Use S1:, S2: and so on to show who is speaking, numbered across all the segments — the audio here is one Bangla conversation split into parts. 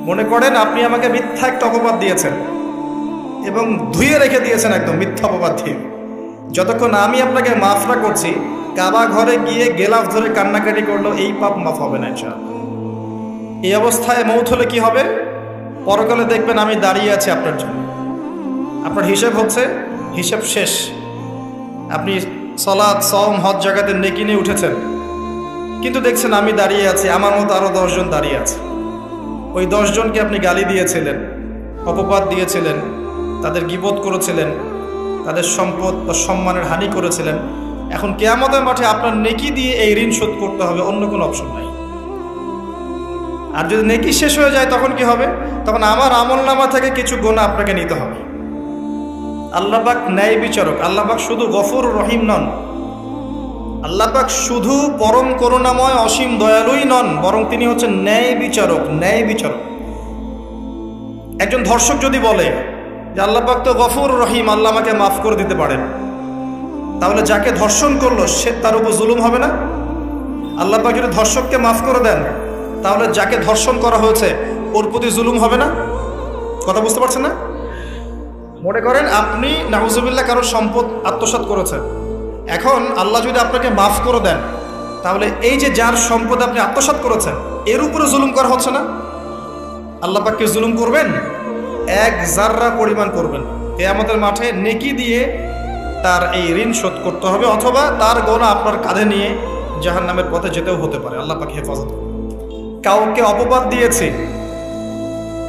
S1: মনে করেন আপনি আমাকে মিথ্যা একটা অপবাদ দিয়েছেন এবং ধুয়ে রেখে দিয়েছেন একদম মিথ্যা অপবাদ দিয়ে। যতক্ষণ আমি আপনাকে মাফ না করছি, কাবা ঘরে গিয়ে গেলাফ ধরে কান্নাকাটি করলো, এই পাপ মাফ হবে না ইনশাআল্লাহ। এই অবস্থায় মৌত হলে কি হবে? পরকালে দেখবেন আমি দাঁড়িয়ে আছি আপনার জন্য। আপনার হিসেব হচ্ছে, হিসেব শেষ। আপনি সালাত, সওম, হজ জাকাতে নেকি নিয়ে উঠেছেন, কিন্তু দেখছেন আমি দাঁড়িয়ে আছি, আমার মতো আরো 10 জন দাঁড়িয়ে আছে। ওই 10 জনকে আপনি গালি দিয়েছিলেন, অপবাদ দিয়েছিলেন, তাদের গীবত করেছিলেন, তাদের সম্পদ বা সম্মানের হানি করেছিলেন। এখন কিয়ামতের মাঠে আপনার নেকি দিয়ে এই ঋণ শোধ করতে হবে, অন্য কোনো অপশন নাই। আর যদি নেকি শেষ হয়ে যায় তখন কি হবে? তখন আমার আমলনামা থেকে কিছু গুনাহ আপনাকে নিতে হবে। আল্লাহ পাক ন্যায় বিচারক। আল্লাহ পাক শুধু গফুর রহিম নন, আল্লাহ পাক শুধু পরম করুণাময় অসীম দয়ালুই নন, বরং তিনি হচ্ছেন ন্যায় বিচারক। ন্যায় বিচারক। একজন ধর্ষক যদি বলে যে আল্লাহ পাক তো গফুর রহিম, আল্লাহ আমাকে মাফ করে দিতে পারেন, তাহলে যাকে ধর্ষণ করলো সে তার উপর জুলুম হবে না? আল্লাহ পাক যদি ধর্ষককে মাফ করে দেন, তাহলে যাকে ধর্ষণ করা হয়েছে ওর প্রতি জুলুম হবে না? কথা বুঝতে পারছেন না? মনে করেন আপনি নাউজুবিল্লাহ কারো সম্পদ আত্মসাৎ করেছেন, এখন আল্লাহ যদি আপনাকে মাফ করে দেন, তাহলে এই যে যার সম্পদ আপনি আত্মসাৎ করেছেন এর উপরে জুলুম করা হচ্ছে না? আল্লাহ পাককে জুলুম করবেন? এক জাররা পরিমাণ করবেন। কিয়ামতের মাঠে নেকি দিয়ে তার এই ঋণ শোধ করতে হবে, অথবা তার গোনা আপনার কাঁধে নিয়ে জাহান্নামের পথে যেতেও হতে পারে। আল্লাহ পাক হেফাজত। কাউকে অপবাদ দিয়েছি,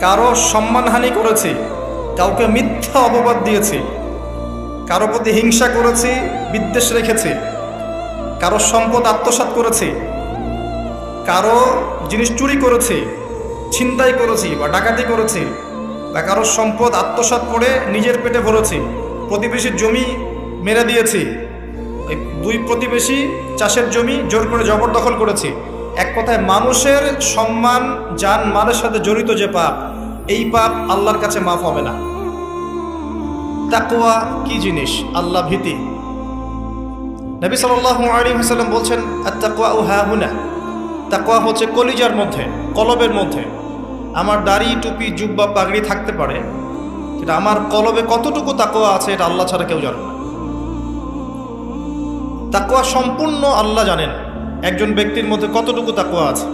S1: কারো সম্মানহানি করেছি, কাউকে মিথ্যা অপবাদ দিয়েছি, কারো প্রতি হিংসা করেছি, বিদ্বেষ রেখেছি, কারো সম্পদ আত্মসাৎ করেছি, কারো জিনিস চুরি করেছি, ছিনতাই করেছি বা ডাকাতি করেছি, বা কারো সম্পদ আত্মসাৎ করে নিজের পেটে ভরেছি, প্রতিবেশীর জমি মেরে দিয়েছি, ওই 2 প্রতিবেশী চাষের জমি জোর করে জবরদখল করেছি। এক কথায় মানুষের সম্মান, জান মালের সাথে জড়িত যে পাপ, এই পাপ আল্লাহর কাছে মাফ হবে না। তাকওয়া কি জিনিস? আল্লাহ ভীতি। নবী সাল্লাল্লাহু আলাইহি ওয়াসাল্লাম বলছেন, আত-তাকওয়া হাহুনা। তাকওয়া হচ্ছে কলিজার মধ্যে, কলবের মধ্যে। আমার দাড়ি, টুপি, জুব্বা, পাগড়ি থাকতে পারে, কিন্তু আমার কলবে কতটুকু তাকওয়া আছে এটা আল্লাহ ছাড়া কেউ জানে না। তাকওয়া সম্পূর্ণ আল্লাহ জানেন একজন ব্যক্তির মধ্যে কতটুকু তাকওয়া আছে।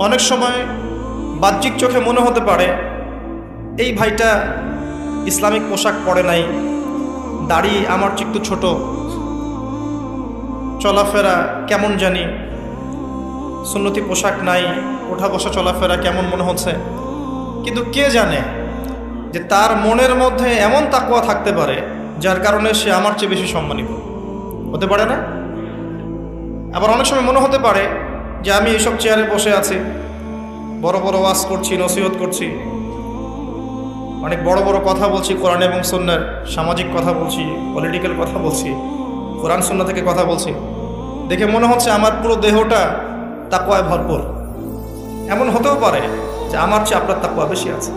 S1: অনেক সময় বাহ্যিক চোখে মনে হতে পারে এই ভাইটা ইসলামিক পোশাক পরে নাই, দাড়ি আমার চেয়ে একটু ছোট, চলাফেরা কেমন জানি, সুন্নতি পোশাক নাই, ওঠা বসা চলাফেরা কেমন মনে হচ্ছে। কিন্তু কে জানে যে তার মনের মধ্যে এমন তাকওয়া থাকতে পারে যার কারণে সে আমার চেয়ে বেশি সম্মানিত হতে পারে না? আবার অনেক সময় মনে হতে পারে যে আমি এইসব চেয়ারে বসে আছি, বড় বড় ওয়াজ করছি, নসিহত করছি, অনেক বড় বড় কথা বলছি, কোরআন এবং সুন্নাহর সামাজিক কথা বলছি, পলিটিক্যাল কথা বলছি, কোরআন সুন্নাহ থেকে কথা বলছি, দেখে মনে হচ্ছে আমার পুরো দেহটা তাকওয়ায় ভরপুর। এমন হতেও পারে যে আমার চেয়ে আপনার তাকওয়া বেশি আছে।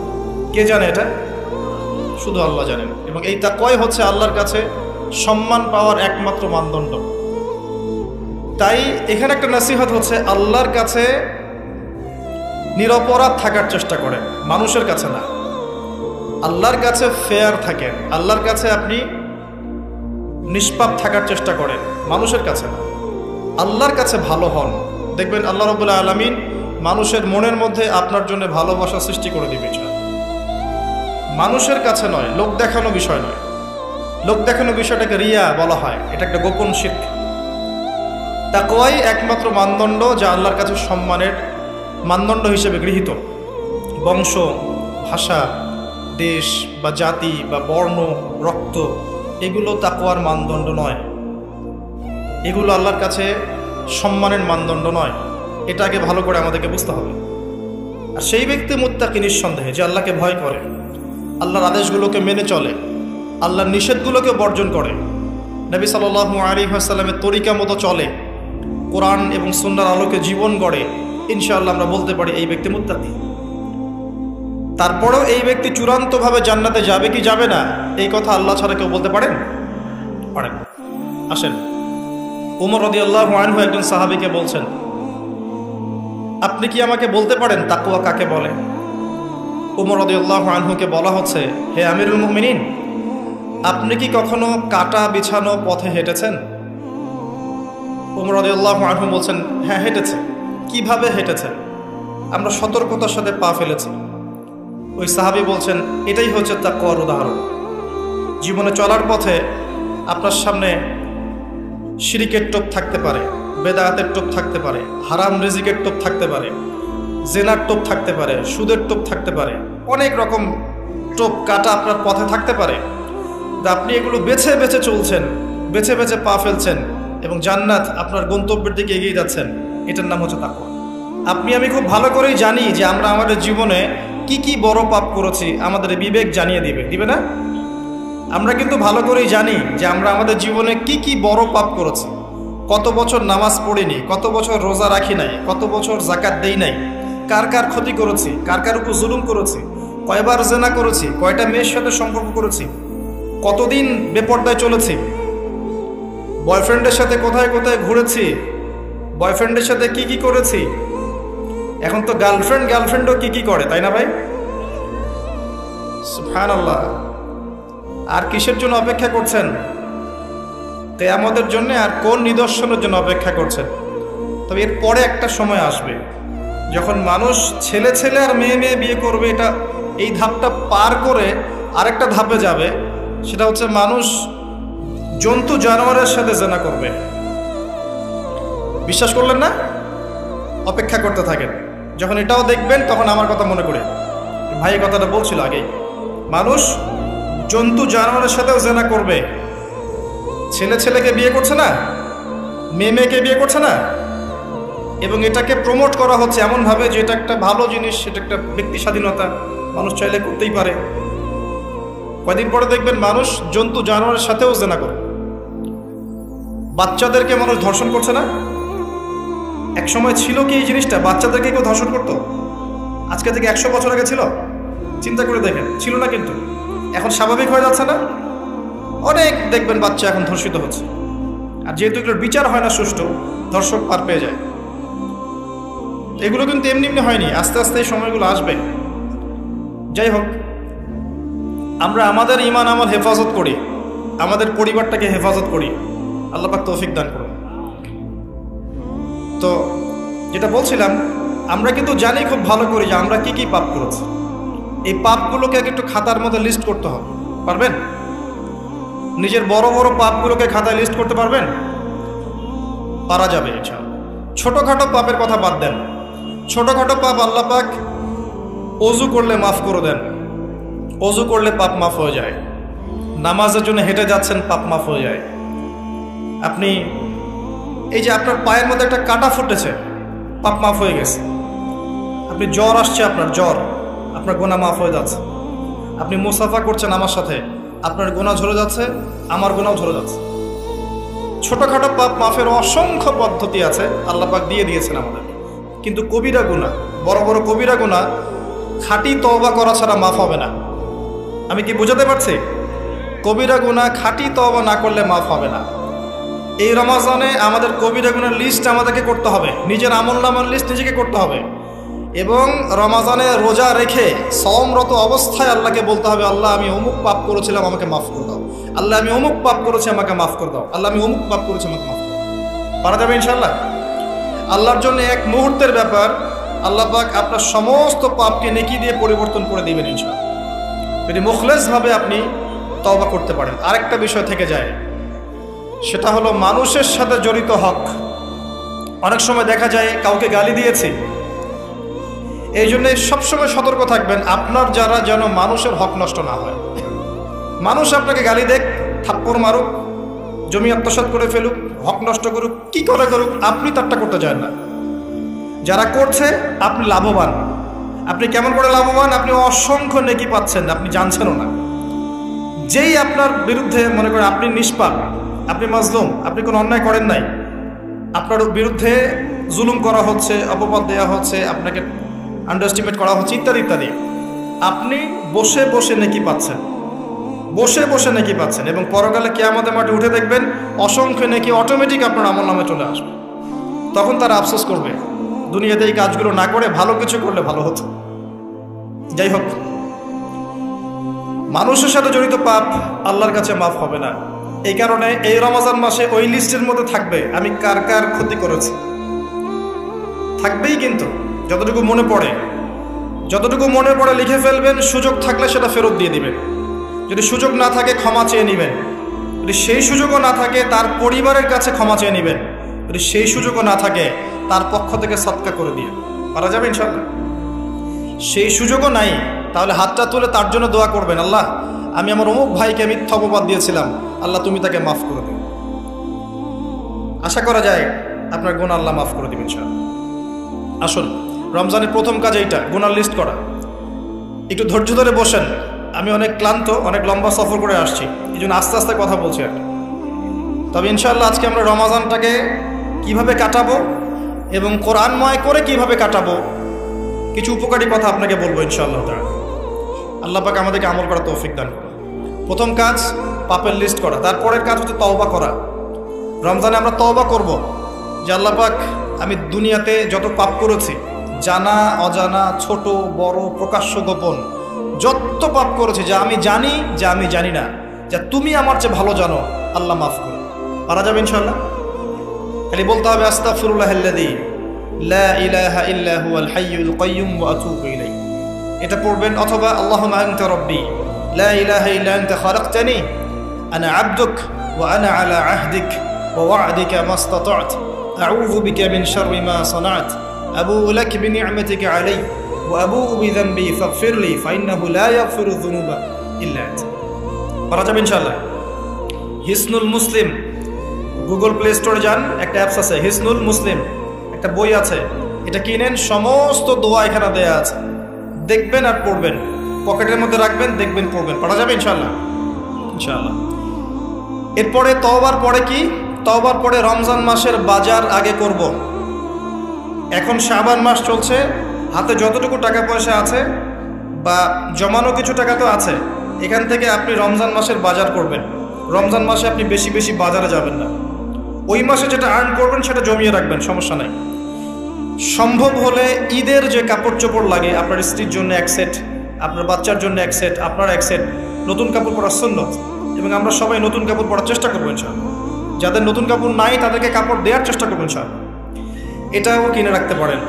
S1: কে জানে? এটা শুধু আল্লাহ জানেন। এবং এই তাকওয়াই হচ্ছে আল্লাহর কাছে সম্মান পাওয়ার একমাত্র মানদণ্ড। তাই এখানে একটা নসিহত হচ্ছে, আল্লাহর কাছে নিরপরাধ থাকার চেষ্টা করেন, মানুষের কাছে না। আল্লাহর কাছে ফেয়ার থাকেন, আল্লাহর কাছে আপনি নিষ্পাপ থাকার চেষ্টা করেন, মানুষের কাছে না। আল্লাহর কাছে ভালো হন, দেখবেন আল্লাহ রাব্বুল আলামিন মানুষের মনের মধ্যে আপনার জন্য ভালোবাসা সৃষ্টি করে দিবে। মানুষের কাছে নয়, লোক দেখানো বিষয় নয়। লোক দেখানো বিষয়টাকে রিয়া বলা হয়, এটা একটা গোপন শিরক। তাকওয়াই একমাত্র মানদণ্ড যা আল্লাহর কাছে সম্মানের মানদণ্ড হিসেবে গৃহীত। বংশ, ভাষা, দেশ বা জাতি বা বর্ণ, রক্ত, এগুলো তাকওয়ার মানদণ্ড নয়, এগুলো আল্লাহর কাছে সম্মানের মানদণ্ড নয়। এটাকে ভালো করে আমাদেরকে বুঝতে হবে। আর সেই ব্যক্তি মুত্তাকি নিঃসন্দেহে, যে আল্লাহকে ভয় করে, আল্লাহর আদেশগুলোকে মেনে চলে, আল্লাহর নিষেধগুলোকে বর্জন করে, নবী সাল্লাল্লাহু আলাইহি ওয়াসাল্লামের তরিকা মতো চলে, কোরআন এবং সুন্নাহর আলোকে জীবন গড়ে, ইনশাআল্লাহ আমরা বলতে পারি এই ব্যক্তি মুত্তাকি। তারপরেও এই ব্যক্তি চূড়ান্তভাবে জান্নাতে যাবে কি যাবে না, এই কথা আল্লাহ ছাড়া কেউ বলতে পারেন? আসেন, ওমর রাদিয়াল্লাহু আনহু একজন সাহাবীকে বলছেন, আপনি কি আমাকে বলতে পারেন তাকওয়া কাকে বলে? উমর রাদিয়াল্লাহু আনহুকে বলা হচ্ছে, হে আমিরুল মুমিনিন, আপনি কি কখনো কাটা বিছানো পথে হেঁটেছেন? উমর রাদিয়াল্লাহু আনহু বলছেন, হ্যাঁ হেঁটেছে। কিভাবে হেঁটেছেন? আমরা সতর্কতার সাথে পা ফেলেছি। ওই সাহাবী বলছেন, এটাই হচ্ছে তাকওয়ার উদাহরণ। জীবনে চলার পথে আপনার সামনে শিরিকের টোপ থাকতে পারে, বেদাতের টোপ থাকতে পারে, হারাম রিজিকের টোপ থাকতে পারে, জেনার টোপ থাকতে পারে, সুদের টোপ থাকতে পারে, অনেক রকম টোপ কাটা আপনার পথে থাকতে পারে। আপনি এগুলো বেছে বেছে চলছেন, বেছে বেছে পা ফেলছেন এবং জান্নাত আপনার গন্তব্যের দিকে এগিয়ে যাচ্ছেন। এটার নাম হচ্ছে তাকওয়া। আপনি আমি খুব ভালো করেই জানি যে আমরা আমাদের জীবনে কি কি বড় পাপ করেছি, আমাদের বিবেক জানিয়ে দিবে না? আমরা কিন্তু ভালো করেই জানি যে আমরা আমাদের জীবনে কি কি বড় পাপ করেছি। কত বছর নামাজ পড়িনি, কত বছর রোজা রাখি নাই, কত বছর যাকাত দেই নাই, কার কার ক্ষতি করেছি, কার কার উপর জুলুম করেছি, কয়বার জেনা করেছি, কয়টা মেয়ের সাথে সম্পর্ক করেছি, কতদিন বেপর্দায় চলেছি, বয়ফ্রেন্ডের সাথে কোথায় কোথায় ঘুরেছি, বয়ফ্রেন্ডের সাথে কি কি করেছি। এখন তো গার্লফ্রেন্ডও কি কি করে, তাই না ভাই? সুবহানাল্লাহ। আর কিসের জন্য অপেক্ষা করছেন? কিয়ামতের জন্য আর কোন নিদর্শনের জন্য অপেক্ষা করছেন? তবে এর পরে একটা সময় আসবে যখন মানুষ ছেলে ছেলে আর মেয়ে মেয়ে বিয়ে করবে। এটা এই ধাপটা পার করে আরেকটা ধাপে যাবে, সেটা হচ্ছে মানুষ জন্তু জানোয়ারের সাথে জেনা করবে। বিশ্বাস করলেন না? অপেক্ষা করতে থাকেন। যখন এটাও দেখবেন তখন আমার কথা মনে করে, ভাই কথাটা বলছিল আগেই, মানুষ জন্তু জানোয়ারের সাথেও জেনা করবে। ছেলে ছেলেকে বিয়ে করছে না, মেয়ে মেয়েকে বিয়ে করছে না, এবং এটাকে প্রমোট করা হচ্ছে এমনভাবে যে এটা একটা ভালো জিনিস, এটা একটা ব্যক্তি স্বাধীনতা, মানুষ চাইলে করতেই পারে। কয়দিন পরে দেখবেন মানুষ জন্তু জানোয়ারের সাথেও জেনা করে। বাচ্চাদেরকে মানুষ ধর্ষণ করছে না? এক সময় ছিল কি এই জিনিসটা? বাচ্চাদেরকে কেউ ধর্ষণ করতো? আজকে থেকে 100 বছর আগে ছিল? চিন্তা করে দেখেন, ছিল না। কিন্তু এখন স্বাভাবিক হয়ে যাচ্ছে না? অনেক দেখবেন বাচ্চা এখন ধর্ষিত হচ্ছে। আর যেহেতু এগুলোর বিচার হয় না সুষ্ঠু, ধর্ষক পার পেয়ে যায়। এগুলো কিন্তু এমনি এমনি হয়নি, আস্তে আস্তে এই সময়গুলো আসবে। যাই হোক, আমরা আমাদের ঈমান আমল হেফাজত করি, আমাদের পরিবারটাকে হেফাজত করি। আল্লাহ পাক তৌফিক দান করুন। তো যেটা বলছিলাম, আমরা কিন্তু জানি খুব ভালো করে যে আমরা কি কি পাপ করেছি। এই পাপগুলোকে একটু খাতার মধ্যে লিস্ট করতে হবে। পারবেন? নিজের বড় বড় পাপগুলোকে খাতায় লিস্ট করতে পারবেন? পারা যাবে ইনশাআল্লাহ। ছোটখাটো পাপের কথা বাদ দেন। ছোটখাটো পাপ আল্লাহ পাক ওযু করলে মাফ করে দেন। ওযু করলে পাপ মাফ হয়ে যায়। নামাজের জন্য হেঁটে যাচ্ছেন, পাপ মাফ হয়ে যায়। আপনি এই যে আপনার পায়ের মধ্যে একটা কাটা ফুটেছে, পাপ মাফ হয়ে গেছে। আপনি জ্বর আসছে, আপনার জ্বর, আপনার গুনাহ মাফ হয়ে যাচ্ছে। আপনি মুসাফা করছেন আমার সাথে, আপনার গুনাহ ঝরে যাচ্ছে, আমার গুনাহও ঝরে যাচ্ছে। ছোটখাটো পাপ মাফের অসংখ্য পদ্ধতি আছে, আল্লাহ পাক দিয়ে দিয়েছেন আমাদের। কিন্তু কবিরা গুনাহ, বড় বড় কবিরা গুনাহ খাঁটি তওবা করা ছাড়া মাফ হবে না। আমি কি বোঝাতে পারছি? কবিরা গুনাহ খাঁটি তওবা না করলে মাফ হবে না। এই রমজানে আমাদের কবিরা গুনার লিস্ট আমাদেরকে করতে হবে, নিজের আমলনামার লিস্ট নিজেকে করতে হবে। এবং রমজানে রোজা রেখে সওমরত অবস্থায় আল্লাহকে বলতে হবে, আল্লাহ আমি অমুক পাপ করেছিলাম, আমাকে মাফ করে দাও। আল্লাহ আমি অমুক পাপ করেছি, আমাকে মাফ করে দাও। আল্লাহ আমি অমুক পাপ করেছি, আমাকে মাফ করে দাও। পারা যাবে ইনশাআল্লাহ? আল্লাহর জন্য এক মুহূর্তের ব্যাপার। আল্লাহ পাক আপনার সমস্ত পাপকে নেকি দিয়ে পরিবর্তন করে দিবেন ইনশাআল্লাহ, যদি মুখলেসভাবে আপনি তওবা করতে পারেন। আরেকটা বিষয় থেকে যায়, সেটা হলো মানুষের সাথে জড়িত হক। অনেক সময় দেখা যায় কাউকে গালি দিয়েছি, এই জন্যে সবসময় সতর্ক থাকবেন আপনার যারা যেন মানুষের হক নষ্ট না হয়। মানুষ আপনাকে গালি দেখ, থাপ্পড় মারুক, জমি আত্মসাৎ করে ফেলুক, হক নষ্ট করুক, কি করে করুক, আপনি তারটা করতে চান না। যারা করছে আপনি লাভবান। আপনি কেমন করে লাভবান? আপনি অসংখ্য নেকি পাচ্ছেন, আপনি জানছেনও না। যেই আপনার বিরুদ্ধে মনে করেন আপনি নিষ্পাপ, আপনি মাজলুম, আপনি কোনো অন্যায় করেন নাই, আপনার বিরুদ্ধে জুলুম করা হচ্ছে, অপবাদ দেওয়া হচ্ছে, আপনাকে আন্ডারএস্টিমেট করা হচ্ছে, ইত্যাদি ইত্যাদি, আপনি বসে বসে নেকি পাচ্ছেন, বসে বসে নেকি পাচ্ছেন। এবং পরকালে কিয়ামতের মাঠে উঠে দেখবেন অসংখ্য নেকি অটোমেটিক আপনার আমলনামে চলে আসবে। তখন তারা আফসোস করবে, দুনিয়াতে এই কাজগুলো না করে ভালো কিছু করলে ভালো হতো। যাই হোক, মানুষের সাথে জড়িত পাপ আল্লাহর কাছে মাফ হবে না। এই কারণে এই রমজান মাসে ওই লিস্টের মধ্যে থাকবে আমি কার কার ক্ষতি করেছি, থাকবেই। কিন্তু যতটুকু মনে পড়ে লিখে ফেলবেন। সুযোগ থাকলে সেটা ফেরত দিয়ে দিবেন। যদি সুযোগ না থাকে ক্ষমা চেয়ে নেবেন। যদি সেই সুযোগও না থাকে তার পরিবারের কাছে ক্ষমা চেয়ে নেবেন। যদি সেই সুযোগও না থাকে তার পক্ষ থেকে সদকা করে দিয়ে পারা যাবে ইনশাআল্লাহ। সেই সুযোগও নাই, তাহলে হাতটা তুলে তার জন্য দোয়া করবেন, আল্লাহ আমি আমার অমুক ভাইকে মিথ্যা অপবাদ দিয়েছিলাম, আল্লাহ তুমি তাকে মাফ করে দিন। আশা করা যায় আপনার গুনাহ আল্লাহ মাফ করে দিবেন ইনশাআল্লাহ। আসুন, রমজানের প্রথম কাজ এইটা, গুনার লিস্ট করা। একটু ধৈর্য ধরে বসেন। আমি অনেক ক্লান্ত, অনেক লম্বা সফর করে আসছি, এই জন্য আস্তে আস্তে কথা বলছি আর কি। তবে ইনশাআল্লাহ আজকে আমরা রমজানটাকে কিভাবে কাটাবো এবং কোরআনময় করে কিভাবে কাটাবো, কিছু উপকারী কথা আপনাকে বলবো ইনশাআল্লাহ তাআলা। আল্লাহ পাক আমাদেরকে আমল করা তৌফিক দান করুন। প্রথম কাজ পাপের লিস্ট করা। তারপরের কাজ হচ্ছে তওবা করা। রমজানে আমরা তওবা করব যে আল্লাহ পাক আমি দুনিয়াতে যত পাপ করেছি, জানা অজানা, ছোট বড়, প্রকাশ্য গোপন, যত পাপ করেছি, যা আমি জানি যা আমি জানি না, যা তুমি আমার চেয়ে ভালো জানো, আল্লাহ মাফ করো। পারা যাবে ইনশাআল্লাহ। খালি বলতে হবে আস্তাগফিরুল্লাহাল্লাযী লা ইলাহা ইল্লা হুয়াল হাইয়ুল কাইয়্যুম ওয়া আতুবু ইলাইহি, এটা পড়বেন। অথবা আল্লাহুম্মা আনতা রাব্বী লা ইলাহা ইল্লা আনতা খালাকতানি আনা আবদুক ওয়া আনা আলা আহদিক ওয়া ওয়া'দিকা মাস্তাতা'তু আউযু বিকা মিন শাররি মা সানা'তু আবুউ লাক বিনি'মাতিকা আলাইয়া ওয়া আবুউ বিযানবি ফাগফিরলি ফাইন্নাহু লা ইয়াগফিরু যুনুবা ইল্লা আনতা। পারা যাবে ইনশাআল্লাহ। হিসনুল মুসলিম, গুগল প্লে স্টোরে যান, একটা অ্যাপস আছে হিসনুল মুসলিম, একটা বই আছে, এটা কিনেন। সমস্ত দোয়া এখানে দেয়া আছে, দেখবেন আর পড়বেন, পকেটের মধ্যে রাখবেন, দেখবেন, পড়বেন। পড়া যাবে ইনশাআল্লাহ ইনশাআল্লাহ। এরপরে তওবার পরে কি? তওবার পরে রমজান মাসের বাজার আগে করব। এখন শাবান মাস চলছে, হাতে যতটুকু টাকা পয়সা আছে বা জমানো কিছু টাকা তো আছে, এখান থেকে আপনি রমজান মাসের বাজার করবেন। রমজান মাসে আপনি বেশি বেশি বাজারে যাবেন না। ওই মাসে যেটা আর্ন করবেন সেটা জমিয়ে রাখবেন, সমস্যা নাই। সম্ভব হলে ঈদের যে কাপড় চোপড় লাগে, আপনার স্ত্রীর জন্য এক সেট, আপনার বাচ্চার জন্য এক সেট, আপনার এক সেট নতুন কাপড় পরার সুন্নাত, এবং আমরা সবাই নতুন কাপড় পরার চেষ্টা করবো ইনশাআল্লাহ। যাদের নতুন কাপড় নাই তাদেরকে কাপড় দেওয়ার চেষ্টা করবো ইনশাআল্লাহ। এটাও কিনে রাখতে পারেন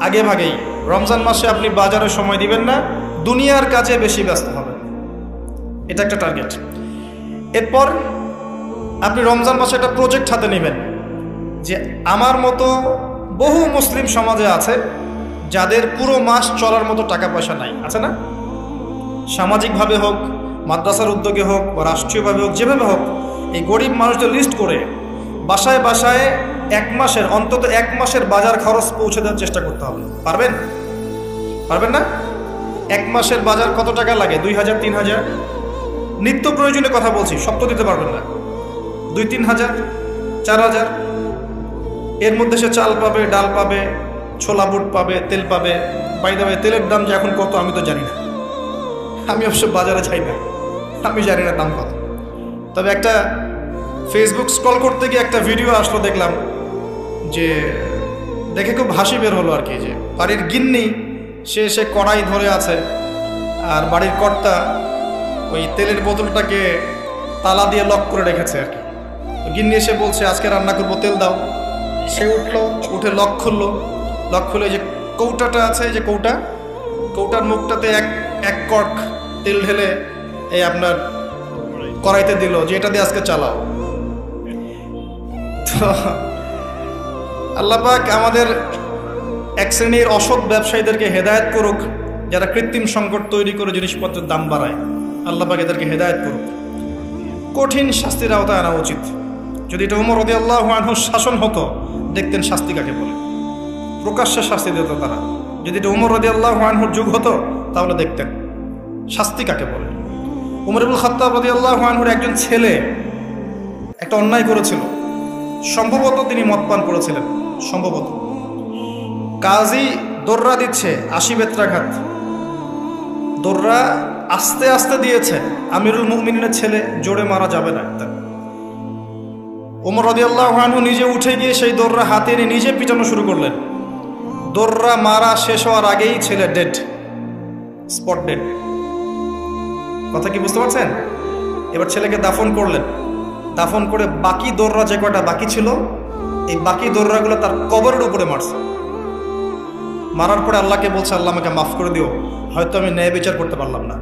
S1: আগে ভাগেই। রমজান মাসে আপনি বাজারে সময় দিবেন না, দুনিয়ার কাজে বেশি ব্যস্ত হবেন, এটা একটা টার্গেট। এরপর আপনি রমজান মাসে একটা প্রজেক্ট হাতে নেবেন যে আমার মতো বহু মুসলিম সমাজে আছে যাদের পুরো মাস চলার মতো টাকা পয়সা নাই, আছে না? সামাজিকভাবে হোক, মাদ্রাসার উদ্যোগে হোক বা রাষ্ট্রীয়ভাবে হোক, যেভাবে হোক, এই গরিব মানুষদের লিস্ট করে বাসায় বাসায় অন্তত এক মাসের বাজার খরচ পৌঁছে দেওয়ার চেষ্টা করতে হবে। পারবেন? পারবেন না? এক মাসের বাজার কত টাকা লাগে? 2000, 3000। নিত্য প্রয়োজনীয় কথা বলছি, সব তো দিতে পারবেন না। 2-3 হাজার, 4000, এর মধ্যে সে চাল পাবে, ডাল পাবে, ছোলা বুট পাবে, তেল পাবে। বাই দ্য ওয়ে, তেলের দাম যে এখন কত আমি তো জানি না, আমি অবশ্য বাজারে যাই না, আমি জানি না দাম কত। তবে একটা ফেসবুক স্ক্রল করতে গিয়ে একটা ভিডিও আসলো, দেখলাম যে দেখে খুব হাসি বের হলো আর কি, যে বাড়ির গিন্নি সে কড়াই ধরে আছে আর বাড়ির কর্তা ওই তেলের বোতলটাকে তালা দিয়ে লক করে রেখেছে আর কি। তো গিন্নি এসে বলছে আজকে রান্না করবো, তেল দাও। সে উঠলো, উঠে লক খুলে যে কৌটাটা আছে, যে কৌটার মুখটাতে এক কর্ক তেল ঢেলে এই আপনার কড়াইতে দিল, যে এটা দিয়ে আজকে চালাও। তো আল্লাহ পাক আমাদের এক শ্রেণীর অসৎ ব্যবসায়ীদেরকে হেদায়েত করুক, যারা কৃত্রিম সংকট তৈরি করে জিনিসপত্রের দাম বাড়ায়। আল্লাহ পাক এদেরকে হেদায়েত করুক। কঠিন শাস্তির আওতায় আনা উচিত। যদি এটা ওমর রাদিয়াল্লাহু আনহুর শাসন হতো, দেখতেন শাস্তি কাকে বলে, প্রকাশ্যে শাস্তি দিত তারা। যদি এটা ওমর রাদিয়াল্লাহু আনহুর যুগ হতো, তাহলে দেখতেন শাস্তি কাকে বলে। ওমর ইবনুল খাত্তাব রাদিয়াল্লাহু আনহুর একজন ছেলে একটা অন্যায় করেছিল, সম্ভবত তিনি মদ পান করেছিলেন, সম্ভবত। কাজী দোররা দিচ্ছে 80 বেত্রাঘাত, দোররা আস্তে আস্তে দিয়েছে। আমিরুল মুমিনিনের ছেলে, জোরে মারা যাবে না। ওমর রাদিয়াল্লাহু আনহু নিজে উঠে গিয়ে সেই দোররা হাতে নিয়ে নিজে পিটানো শুরু করলেন। দোররা মারা শেষ হওয়ার আগেই ছেলে ডেড। Spot dead. কথা কি বুঝতে পারছেন? এবার ছেলেকে দাফন করলেন, দাফন করে বাকি দৌড়রা যে কয়টা বাকি ছিল, এই বাকি দৌড়রাগুলো তার কবরের উপরে মারছে। মারার পরে আল্লাহকে বলছে, আল্লাহ আমাকে মাফ করে দিও, হয়তো আমি ন্যায় বিচার করতে পারলাম না।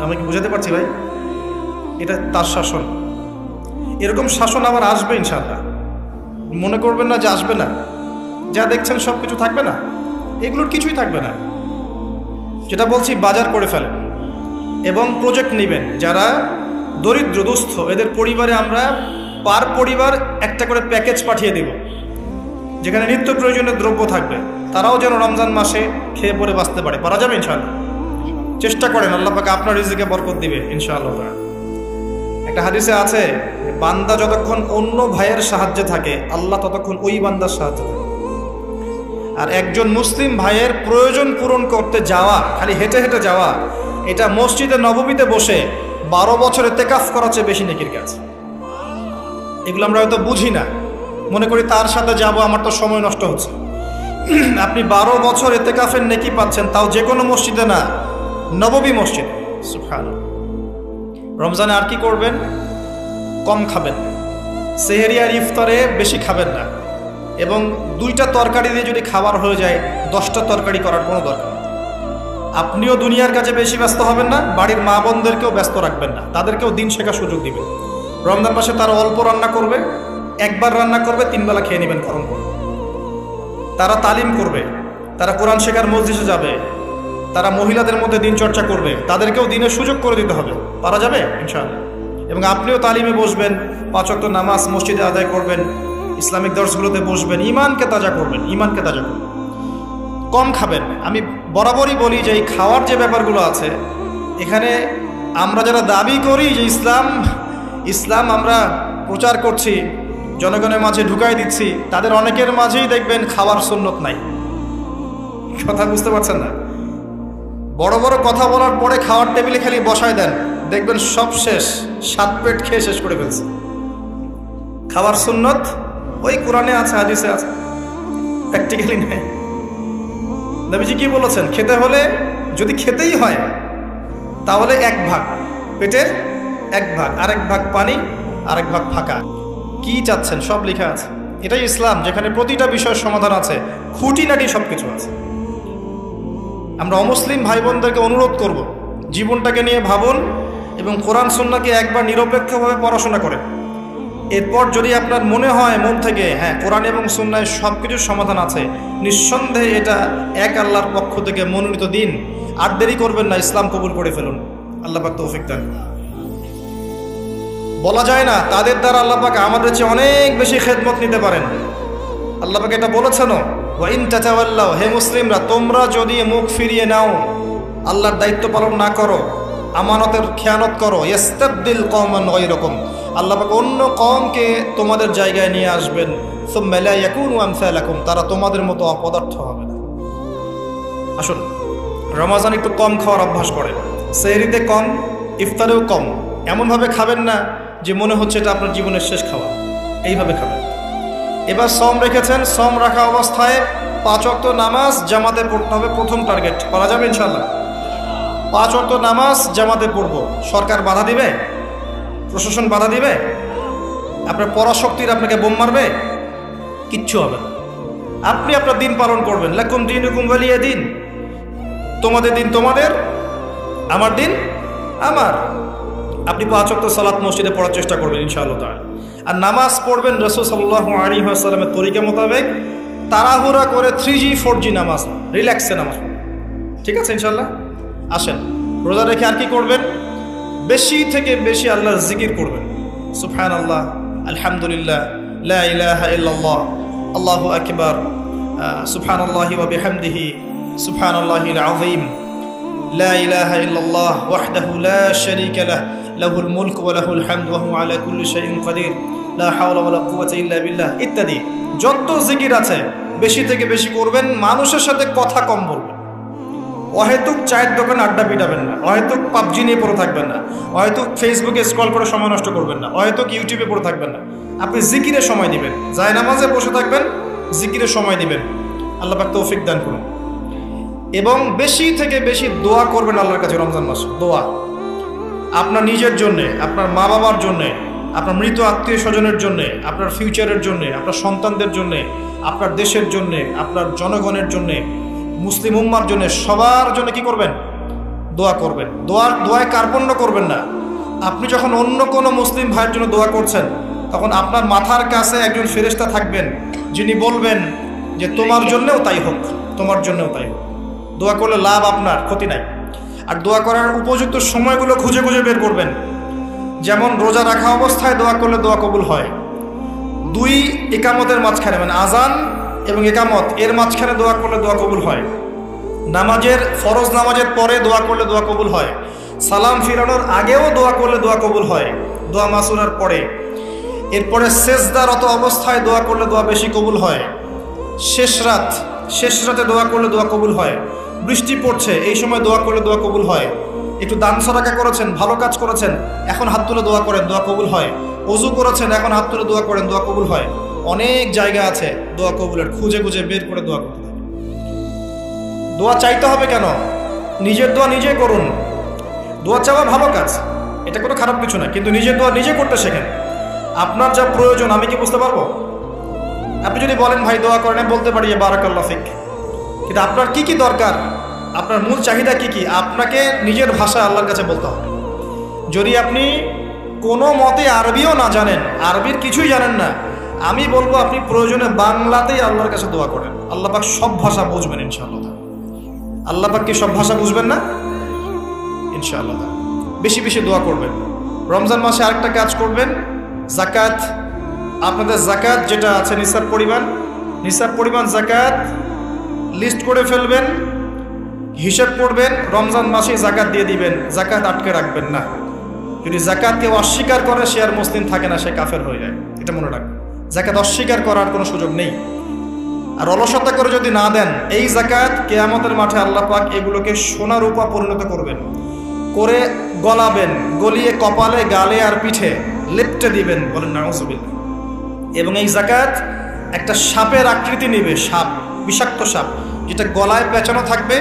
S1: আমি কি বুঝাতে পারছি ভাই? এটা তার শাসন। এরকম শাসন আবার আসবে ইনশাআল্লাহ। মনে করবেন না যে আসবে না। যা দেখছেন সব কিছু থাকবে না, এগুলোর কিছুই থাকবে না। যেটা বলছি, বাজার করে ফেলেন এবং প্রজেক্ট নেবেন। যারা দরিদ্র দুস্থ, এদের পরিবারে আমরা পার পরিবার একটা করে প্যাকেজ পাঠিয়ে দেব, যেখানে নিত্য প্রয়োজনীয় দ্রব্য থাকবে। তারাও যেন রমজান মাসে খেয়ে পরে বাঁচতে পারে। পারা যাবে ইনশাআল্লাহ। চেষ্টা করেন, আল্লাহ পাক আপনার রিজিকে বরকত দিবে ইনশাআল্লাহ। একটা হাদিসে আছে, বান্দা যতক্ষণ অন্য ভাইয়ের সাহায্যে থাকে, আল্লাহ ততক্ষণ ওই বান্দার সাহায্যে থাকে। আর একজন মুসলিম ভাইয়ের প্রয়োজন পূরণ করতে যাওয়া, খালি হেঁটে হেঁটে যাওয়া, এটা মসজিদে নববীতে বসে 12 বছর ইতিকাফ করার চেয়ে বেশি নেকির কাজ। এগুলো আমরা হয়তো বুঝি না, মনে করি তার সাথে যাব, আমার তো সময় নষ্ট হচ্ছে। আপনি 12 বছর ইতিকাফের নেকি পাচ্ছেন, তাও যে কোনো মসজিদে না, নববী মসজিদ। সুবহানাল্লাহ। রমজানে আর কি করবেন? কম খাবেন, সেহরি আর ইফতারে বেশি খাবেন না, এবং 2টা তরকারি দিয়ে যদি খাবার হয়ে যায়, 10টা তরকারি করার কোনো দরকার নেই। আপনিও দুনিয়ার কাছে বেশি ব্যস্ত হবেন না, বাড়ির মা বোনদেরকেও ব্যস্ত রাখবেন না, তাদেরকেও দিন শেখার সুযোগ দিবেন। রমজান মাসে তারা অল্প রান্না করবে, একবার রান্না করবে, 3 বেলা খেয়ে নেবেন গরম করে। তারা তালিম করবে, তারা কোরআন শেখার মসজিদে যাবে, তারা মহিলাদের মধ্যে দিন চর্চা করবে, তাদেরকেও দিনের সুযোগ করে দিতে হবে। পারা যাবে ইনশাআল্লাহ। এবং আপনিও তালিমে বসবেন, 5 ওয়াক্ত নামাজ মসজিদে আদায় করবেন, ইসলামিক দর্শগুলোতে বসবেন, ইমানকে তাজা করবেন, ইমানকে তাজা করবেন। কম খাবেন। আমি বরাবরই বলি যে এই খাওয়ার যে ব্যাপারগুলো আছে, এখানে আমরা যারা দাবি করি যে ইসলাম আমরা প্রচার করছি, জনগণের মাঝে ঢুকাই দিচ্ছি, তাদের অনেকের মাঝেই দেখবেন খাওয়ার সুন্নত নাই। কথা বুঝতে পারছেন না? বড় বড় কথা বলার পরে খাওয়ার টেবিলে খালি বসায় দেন, দেখবেন সব শেষ, 7 পেট খেয়ে শেষ করে ফেলছে। খাওয়ার সুন্নত ওই কোরআনে আছে, হাদিসে আছে, প্র্যাকটিক্যালি নেই। নবীজি কি বলেছেন? খেতে হলে, যদি খেতেই হয়, তাহলে 1 ভাগ পেটের 1 ভাগ, আরেক ভাগ পানি, আরেক ভাগ ফাঁকা। কি চাচ্ছেন সব লেখা আছে। এটাই ইসলাম, যেখানে প্রতিটা বিষয়ের সমাধান আছে, খুঁটিনাটি সব কিছু আছে। আমরা অমুসলিম ভাই বোনদেরকে অনুরোধ করব, জীবনটাকে নিয়ে ভাবুন এবং কোরআন সুন্নাহকে একবার নিরপেক্ষভাবে পড়াশোনা করেন। এরপর যদি আপনার মনে হয় মন থেকে, হ্যাঁ, কোরআন এবং সুন্নায় সব কিছুর সমাধান আছে, নিঃসন্দেহে এটা এক আল্লাহর পক্ষ থেকে মনোনীত দিন, আর দেরি করবেন না, ইসলাম কবুল করে ফেলুন। আল্লাহ পাক তৌফিক দান। বলা যায় না তাদের দ্বারা আল্লাহ পাক আমাদের চেয়ে অনেক বেশি খেদমত নিতে পারেন। আল্লাহ পাক এটা বলেছেন, ওয়া ইন তাতাওয়াল্লাউ, হে মুসলিমরা, তোমরা যদি মুখ ফিরিয়ে নাও, আল্লাহর দায়িত্ব পালন না করো, আমানতের খেয়ানত করো, ইস্তাবদিল কওমান গায়রাকুম, আল্লাহ পাক অন্য কওমকে তোমাদের জায়গায় নিয়ে আসবেন, সুম্মা লা ইয়াকুনু আমসালাকুম, তারা তোমাদের মতো অপদার্থ হবে না। আসুন, রমজান একটু কম খাওয়ার অভ্যাস করেন, সেহরিতে কম, ইফতারেও কম। এমনভাবে খাবেন না যে মনে হচ্ছে এটা আপনার জীবনের শেষ খাওয়া, এইভাবে খাবেন। এবার সম রেখেছেন, সম রাখা অবস্থায় 5 ওয়াক্ত নামাজ জামাতে পড়তে হবে, প্রথম টার্গেট। পারা যাবে ইনশাআল্লাহ? 5 ওয়াক্ত নামাজ জামাতে পড়ব। সরকার বাধা দিবে? প্রশাসন বাধা দিবে? আপনার পরাশক্তির আপনাকে বোম মারবে? কিচ্ছু হবে না। আপনি আপনার দিন পালন করবেন। লাকুম দীনুকুম ওয়ালিয়া দিন, তোমাদের দিন তোমাদের, আমার দিন আমার। আপনি 5 ওয়াক্ত সালাত মসজিদে পড়ার চেষ্টা করবেন ইনশাআল্লাহ তাআলা। আর নামাজ পড়বেন রাসূল সাল্লাল্লাহু আলাইহি ওয়াসাল্লামের তরিকা মোতাবেক, তাড়াহুড়া করে 3G 4G নামাজ, রিল্যাক্সে নামাজ। ঠিক আছে ইনশাআল্লাহ? আসেন, রোজা রেখে আর কি করবেন? বেশি থেকে বেশি আল্লাহর জিকির করবেন। সুবহানাল্লাহ, আলহামদুলিল্লাহ, লা ইলাহা ইল্লাল্লাহ, আল্লাহু আকবার, সুবহানাল্লাহি ওয়া বিহামদিহি, সুবহানাল্লাহিল আযীম, লা ইলাহা ইল্লাল্লাহ ওয়াহদাহু লা শারীকা লাহ, লাহুল মুলকু ওয়া লাহুল হামদু ওয়া হুয়া আলা কুল্লি শাইইন কাদির, লা হাওলা ওয়া লা কুওয়াতা ইল্লা বিল্লাহ ইত্যাদি। যত জিকির আছে বেশি থেকে বেশি করবেন। মানুষের সাথে কথা কম বলবেন। অহেতুক চায়ের দোকানে আড্ডা পিটাবেন না, অহেতুক পাবজি নিয়ে পড়ে থাকবেন না, অহেতুক ফেসবুকে স্ক্রল করে সময় নষ্ট করবেন না, অহেতুক ইউটিউবে পড়ে থাকবেন না। আপনি জিকিরে সময় দিবেন, জায়নামাজে বসে থাকবেন, জিকিরে সময় দিবেন। আল্লাহ পাক তৌফিক দান করুন। এবং বেশি থেকে বেশি দোয়া করবেন আল্লাহর কাছে রমজান মাসে। দোয়া আপনার নিজের জন্যে, আপনার মা বাবার জন্যে, আপনার মৃত আত্মীয় স্বজনের জন্যে, আপনার ফিউচারের জন্যে, আপনার সন্তানদের জন্যে, আপনার দেশের জন্যে, আপনার জনগণের জন্যে, মুসলিম উম্মার জন্য, সবার জন্য কি করবেন? দোয়া করবেন। দোয়ায় কার্পণ্য করবেন না। আপনি যখন অন্য কোনো মুসলিম ভাইয়ের জন্য দোয়া করছেন, তখন আপনার মাথার কাছে একজন ফেরেশতা থাকবেন, যিনি বলবেন যে তোমার জন্যও তাই হোক, তোমার জন্যও তাই হোক। দোয়া করলে লাভ, আপনার ক্ষতি নাই। আর দোয়া করার উপযুক্ত সময়গুলো খুঁজে খুঁজে বের করবেন। যেমন রোজা রাখা অবস্থায় দোয়া করলে দোয়া কবুল হয়। 2 ইকামতের মাঝখানে, মানে আজান এবং ইকামত এর মাঝখানে দোয়া করলে দোয়া কবুল হয়। নামাজের, ফরজ নামাজের পরে দোয়া করলে দোয়া কবুল হয়। সালাম ফিরানোর আগেও দোয়া করলে দোয়া কবুল হয়, দোয়া মাসুরার পরে। এরপরে সেজদারত অবস্থায় দোয়া করলে দোয়া বেশি কবুল হয়। শেষ রাতে দোয়া করলে দোয়া কবুল হয়। বৃষ্টি পড়ছে, এই সময় দোয়া করলে দোয়া কবুল হয়। একটু দান সদকা করেছেন, ভালো কাজ করেছেন, এখন হাত তুলে দোয়া করেন, দোয়া কবুল হয়। ওযু করেছেন, এখন হাত তুলে দোয়া করেন, দোয়া কবুল হয়। অনেক জায়গা আছে দোয়া কবুলের, খুঁজে খুঁজে বের করে দোয়া করতে হবে। দোয়া চাইতে হবে কেন? নিজের দোয়া নিজে করুন। দোয়া চাওয়া ভালো কাজ, এটা কোনো খারাপ কিছু না, কিন্তু নিজের দোয়া নিজে করতে শেখেন। আপনার যা প্রয়োজন আমি কি বুঝতে পারবো? আপনি যদি বলেন ভাই দোয়া করেন, বলতে পারি বারাকাল্লাহ ফিক, কিন্তু আপনার কি কি দরকার, আপনার মূল চাহিদা কি কি, আপনাকে নিজের ভাষা আল্লাহর কাছে বলতে হবে। যদি আপনি কোনো মতে আরবিও না জানেন, আরবির কিছুই জানেন না, আমি বলবো আপনি প্রয়োজনে বাংলাতেই আল্লাহর কাছে দোয়া করেন। আল্লাহ পাক সব ভাষা বুঝবেন ইনশাআল্লাহ। আল্লাহ পাক কি সব ভাষা বুঝবেন না? ইনশাআল্লাহ। বেশি বেশি দোয়া করবেন। রমজান মাসে আরেকটা কাজ করবেন, যাকাত। আপনাদের যাকাত যেটা আছে নিসাব পরিমাণ যাকাত লিস্ট করে ফেলবেন, হিসাব করবেন, রমজান মাসে যাকাত দিয়ে দিবেন। যাকাত আটকে রাখবেন না। যদি যাকাত কেউ অস্বীকার করে, সে আর মুসলিম থাকে না, সে কাফের হয়ে যায়। এটা মনে রাখবেন, যাকাত অস্বীকার করার কোনো সুযোগ নেই। আর অলসতা করে যদি না দেন, এই যাকাত কিয়ামতের মাঠে আল্লাহ পাক এগুলোকে সোনা রূপা পরিণত করবেন, করে গলাবেন, গলিয়ে কপালে, গালে আর পিঠে লেপটে দিবেন, বলেন নাউযুবিল্লাহ। এবং এই যাকাত একটা সাপের আকৃতি নেবে, সাপ, বিষাক্ত সাপ, যেটা গলায় পেঁচানো থাকবে,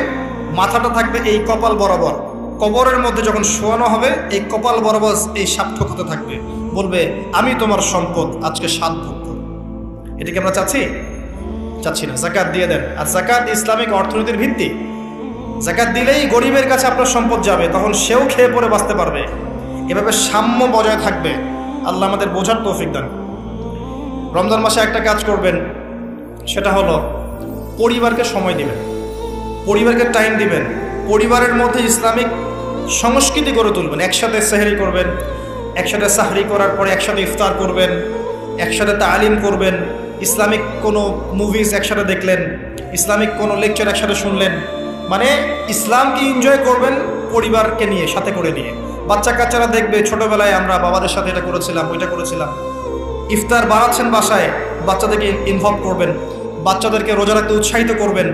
S1: মাথাটা থাকবে এই কপাল বরাবর। কবরের মধ্যে যখন শোয়ানো হবে, এই কপাল বরাবর এই সাপ ঠোকাতে থাকবে, বলবে আমি তোমার সম্পদ, আজকে সাত ভোগ করো। এটা কি আমরা চাচ্ছি? চাচ্ছি না। যাকাত দিয়ে দেন। আর যাকাত ইসলামিক অর্থনীতির ভিত্তি। যাকাত দিলেই গরিবের কাছে আপনার সম্পদ যাবে, তখন সেও খেয়ে পরে বাঁচতে পারবে। এভাবে সাম্য বজায় থাকবে। আল্লাহ আমাদের বোঝার তৌফিক দান। রমজান মাসে একটা কাজ করবেন, সেটা হলো পরিবারকে সময় দিবেন, পরিবারকে টাইম দিবেন। পরিবারের মধ্যে ইসলামিক সংস্কৃতি গড়ে তুলবেন। একসাথে সেহরি করবেন, একসাথে সাহরি করার পরে একসাথে ইফতার করবেন, একসাথে তালিম করবেন, ইসলামিক কোনো মুভিজ একসাথে দেখলেন, ইসলামিক কোনো লেকচার একসাথে শুনলেন। মানে ইসলামকে এনজয় করবেন পরিবারকে নিয়ে, সাথে করে নিয়ে। বাচ্চা কাচ্চারা দেখবে ছোটোবেলায় আমরা বাবাদের সাথে এটা করেছিলাম, ওইটা করেছিলাম। ইফতার বানাচ্ছেন বাসায়, বাচ্চাদেরকে ইনভলভ করবেন, বাচ্চাদেরকে রোজা রাখতে উৎসাহিত করবেন,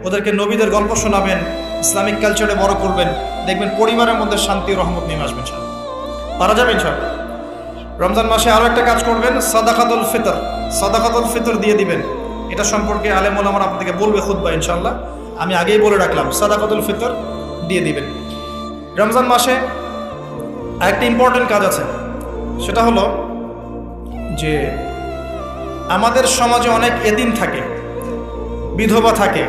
S1: ওদেরকে নবীদের গল্প শোনাবেন, ইসলামিক কালচারে বড় করবেন। দেখবেন পরিবারের মধ্যে শান্তি ও রহমত নেমে আসবেন। পারা যাবে ইনশাআল্লাহ। রমজান মাসে আরও একটা কাজ করবেন, সাদাকাতুল ফিতর। সাদাকাতুল ফিতর দিয়ে দিবেন। এটা সম্পর্কে আলেম ওলামারা আপনাদেরকে বলবে খুতবা ইনশাআল্লাহ, আমি আগেই বলে রাখলাম, সাদাকাতুল ফিতর দিয়ে দিবেন। রমজান মাসে আরেকটা ইম্পর্টেন্ট কাজ আছে, সেটা হলো যে আমাদের সমাজে অনেক এতিম থাকে, বিধবা থাকে,